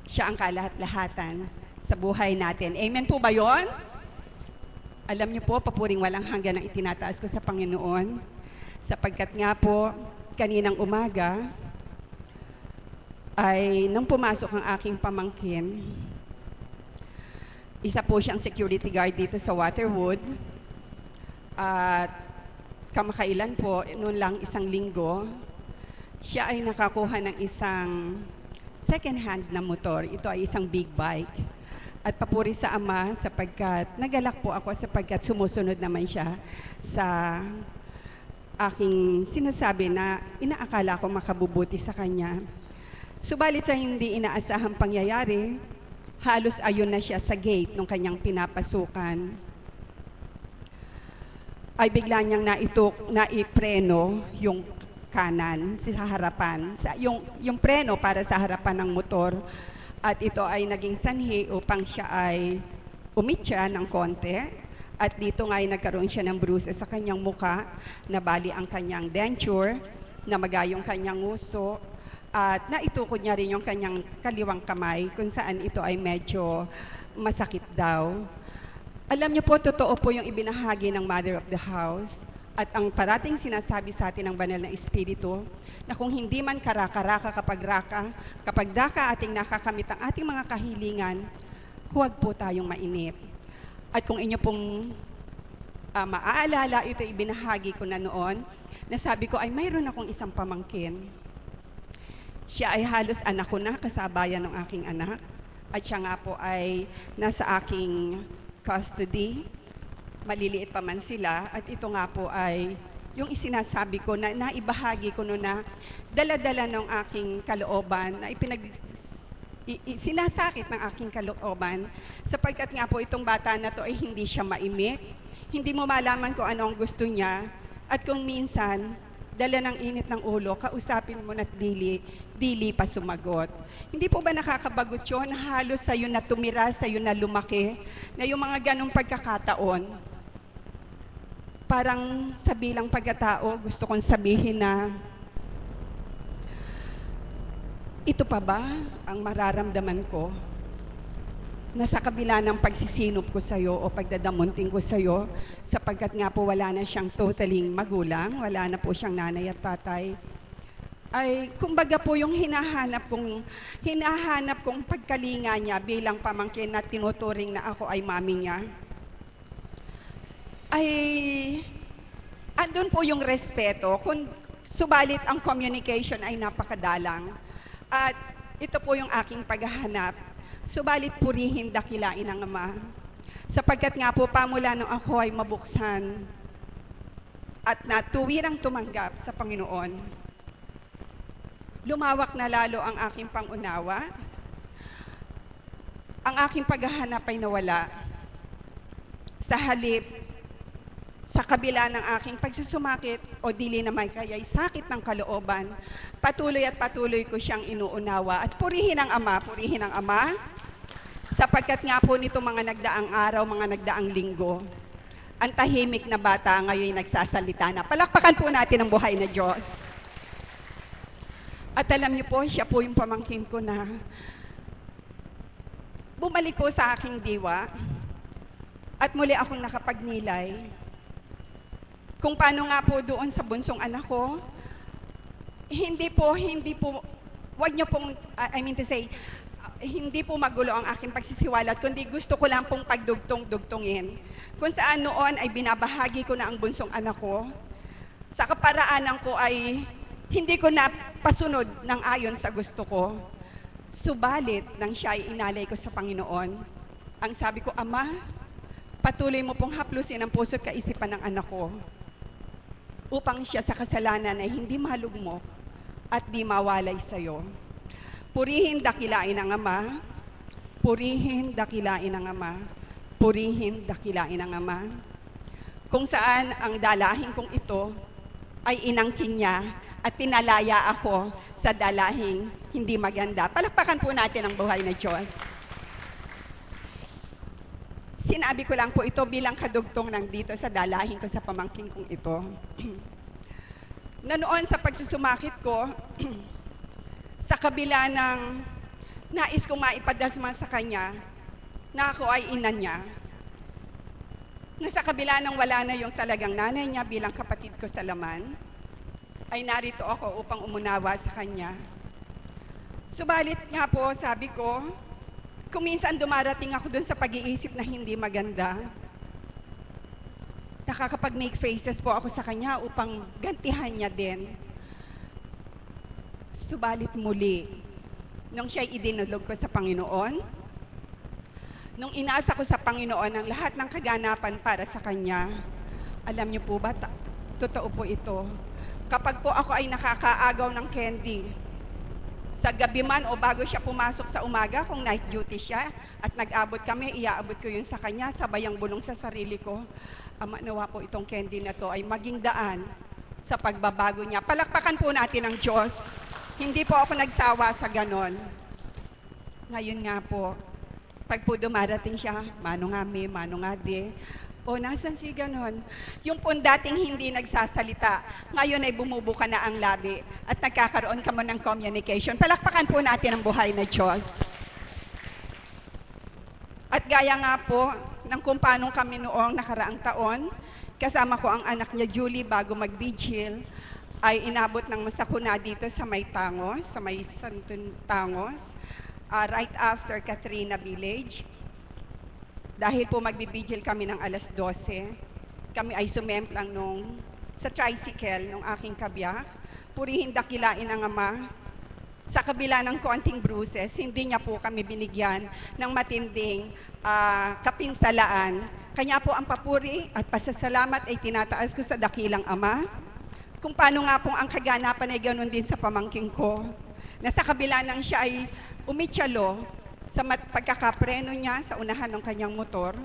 siya ang kalahat-lahatan sa buhay natin. Amen po ba yon? Alam niyo po, papuring walang hanggan ang itinataas ko sa Panginoon, sapagkat nga po, kaninang umaga, ay nang pumasok ang aking pamangkin, isa po siyang security guard dito sa Waterwood, at kamakailan po, noon lang isang linggo, siya ay nakakuha ng isang second-hand na motor. Ito ay isang big bike. At papuri sa Ama sapagkat nagalak po ako sapagkat sumusunod naman siya sa aking sinasabi na inaakala ko makabubuti sa kanya. Subalit sa hindi inaasahang pangyayari, halos ayun na siya sa gate nung kanyang pinapasukan, ay bigla niyang naipreno yung kanan sa harapan, yung preno para sa harapan ng motor, at ito ay naging sanhi upang siya ay umitya ng konti, at dito nga ay nagkaroon siya ng bruises sa kanyang muka, nabali ang kanyang denture, namaga yung kanyang nguso, at naitukod niya rin yung kanyang kaliwang kamay kung saan ito ay medyo masakit daw. Alam niyo po, totoo po yung ibinahagi ng Mother of the House at ang parating sinasabi sa atin ng Banal na Espiritu na kung hindi man karaka-raka kapag daka ating nakakamit ang ating mga kahilingan, huwag po tayong mainip. At kung inyo pong maaalala, ito ibinahagi ko na noon, na sabi ko ay mayroon akong isang pamangkin. Siya ay halos anak ko na, kasabayan ng aking anak. At siya nga po ay nasa aking custody, maliliit pa man sila, at ito nga po ay yung isinasabi ko na naibahagi ko no na dala-dala ng aking kalooban, na sinasakit ng aking kalooban, sapagkat nga po itong bata na to ay hindi siya maimik, hindi mo malaman kung ano ang gusto niya, at kung minsan, dala ng init ng ulo, kausapin mo na't dili pa sumagot. Hindi po ba nakakabagot yun? Halos sa'yo na tumira, sa'yo na lumaki, na yung mga ganong pagkakataon, parang sa bilang pagkatao, gusto kong sabihin na, ito pa ba ang mararamdaman ko na sa kabila ng pagsisinop ko sa'yo o pagdadamunting ko sa'yo, sapagkat nga po wala na siyang totaling magulang, wala na po siyang nanay at tatay, ay kumbaga po yung hinahanap kong pagkalinga niya bilang pamangkin na tinuturing na ako ay mami niya, ay andun po yung respeto, subalit ang communication ay napakadalang. At ito po yung aking paghahanap, subalit purihin dakilain ang Ama, sapagkat nga po pamula nung ako ay mabuksan at natuwirang tumanggap sa Panginoon, lumawak na lalo ang aking pangunawa, ang aking paghahanap ay nawala. Sa halip, sa kabila ng aking pagsusumakit o dili naman kaya'y sakit ng kalooban, patuloy at patuloy ko siyang inuunawa. At purihin ang Ama, sapagkat nga po nito mga nagdaang araw, mga nagdaang linggo, ang tahimik na bata ngayon nagsasalita na. Palakpakan po natin ang buhay na Diyos. At alam niyo po, siya po yung pamangkin ko na bumalik po sa aking diwa at muli akong nakapagnilay kung paano nga po doon sa bunsong anak ko, hindi po, wag niyo pong, hindi po magulo ang aking pagsisiwalat, kundi gusto ko lang pong pagdugtong-dugtongin. Kung saan noon ay binabahagi ko na ang bunsong anak ko, sa kaparaanan ko ay hindi ko na pasunod ng ayon sa gusto ko. Subalit, nang siya ay inalay ko sa Panginoon, ang sabi ko, Ama, patuloy mo pong haplusin ang puso't kaisipan ng anak ko upang siya sa kasalanan ay hindi malugmok at di mawalay sa iyo. Purihin dakilain ang Ama, purihin dakilain ang Ama, purihin dakilain ang Ama. Kung saan ang dalahin kong ito ay inangkin niya at pinalaya ako sa dalahing hindi maganda. Palakpakan po natin ang buhay na Diyos. Sinabi ko lang po ito bilang kadugtong ng dito sa dalahin ko sa pamangkin kong ito. Na noon sa pagsusumakit ko, sa kabila ng nais kong maipadasma sa kanya, na ako ay ina niya, na sa kabila ng wala na yung talagang nanay niya bilang kapatid ko sa laman, ay narito ako upang umunawa sa kanya. Subalit nga po, sabi ko, kung minsan dumarating ako dun sa pag-iisip na hindi maganda, nakakapag-make faces po ako sa kanya upang gantihan niya din. Subalit muli, nung siya'y idinulog ko sa Panginoon, nung inasa ko sa Panginoon ang lahat ng kaganapan para sa kanya, alam niyo po ba, totoo po ito, kapag po ako ay nakakaagaw ng candy Sa gabi man o bago siya pumasok sa umaga, kung night duty siya at nag-abot kami, iaabot ko yun sa kanya, sabay ang bulong sa sarili ko. Ama, nawa po itong candy na to ay maging daan sa pagbabago niya. Palakpakan po natin ang Diyos. Hindi po ako nagsawa sa ganon. Ngayon nga po, pag po dumarating siya, mano nga me, mano nga de, o nasan si ganon? Yung po dating hindi nagsasalita, ngayon ay bumubuka na ang labi at nagkakaroon ka mo ng communication. Palakpakan po natin ang buhay na Diyos. At gaya nga po ng kung paano kami noong nakaraang taon, kasama ko ang anak niya Julie bago mag-vigil, ay inabot ng masakuna dito sa may Tangos, sa may Santun Tangos, right after Katrina Village. Dahil po magbibigil kami ng alas 12, kami ay sumemplang sa tricycle ng aking kabiyak. Purihin dakilain ang Ama. Sa kabila ng konting bruises, hindi niya po kami binigyan ng matinding kapinsalaan. Kanya po ang papuri at pasasalamat ay tinataas ko sa dakilang Ama. Kung paano nga pong ang kaganapan ay ganoon din sa pamangking ko, na sa kabila ng siya ay umitsalo, sa pagkakapreno niya sa unahan ng kanyang motor,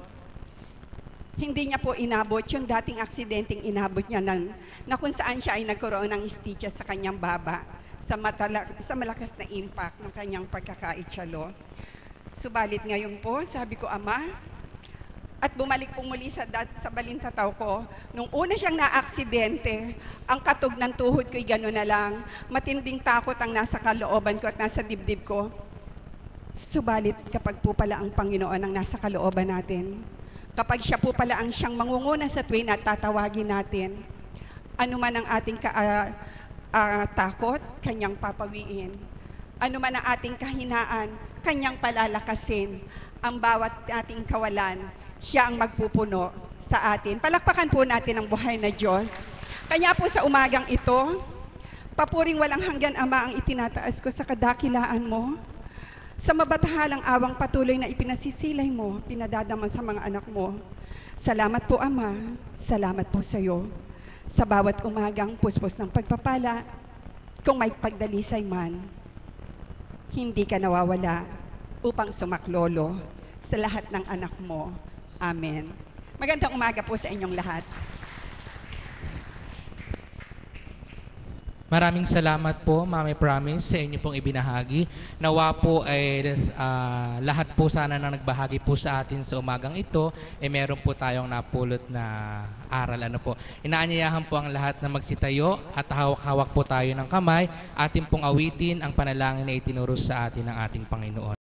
hindi niya po inabot yung dating aksidenteng inabot niya na kung saan siya ay nagkaroon ng stitches sa kanyang baba sa malakas na impact ng kanyang pagkakaitsalo. Subalit ngayon po, sabi ko, Ama, at bumalik po muli sa balintataw ko, nung una siyang na-aksidente, ang katog ng tuhod ko'y gano'n na lang, matinding takot ang nasa kalooban ko at nasa dibdib ko. Subalit kapag po pala ang Panginoon ang nasa kalooban natin, kapag siya po pala ang siyang mangunguna sa tuwin at tatawagin natin, ano man ang ating takot, kanyang papawiin. Ano man ang ating kahinaan, kanyang palalakasin. Ang bawat ating kawalan, siya ang magpupuno sa atin. Palakpakan po natin ang buhay na Diyos. Kaya po sa umagang ito, papuring walang hanggan, Ama, ang itinataas ko sa kadakilaan mo. Sa mabatahalang awang patuloy na ipinasisilay mo, pinadadama sa mga anak mo. Salamat po, Ama. Salamat po sa iyo. Sa bawat umagang puspos ng pagpapala, kung may pagdalisay man, hindi ka nawawala upang sumaklolo sa lahat ng anak mo. Amen. Magandang umaga po sa inyong lahat. Maraming salamat po, Mami Promise, sa inyo pong ibinahagi. Nawa po ay lahat po sana na nagbahagi po sa atin sa umagang ito, meron po tayong napulot na aral. Inaanyayahan po ang lahat na magsitayo at hawak-hawak po tayo ng kamay. Atin pong awitin ang panalangin na itinuro sa atin ng ating Panginoon.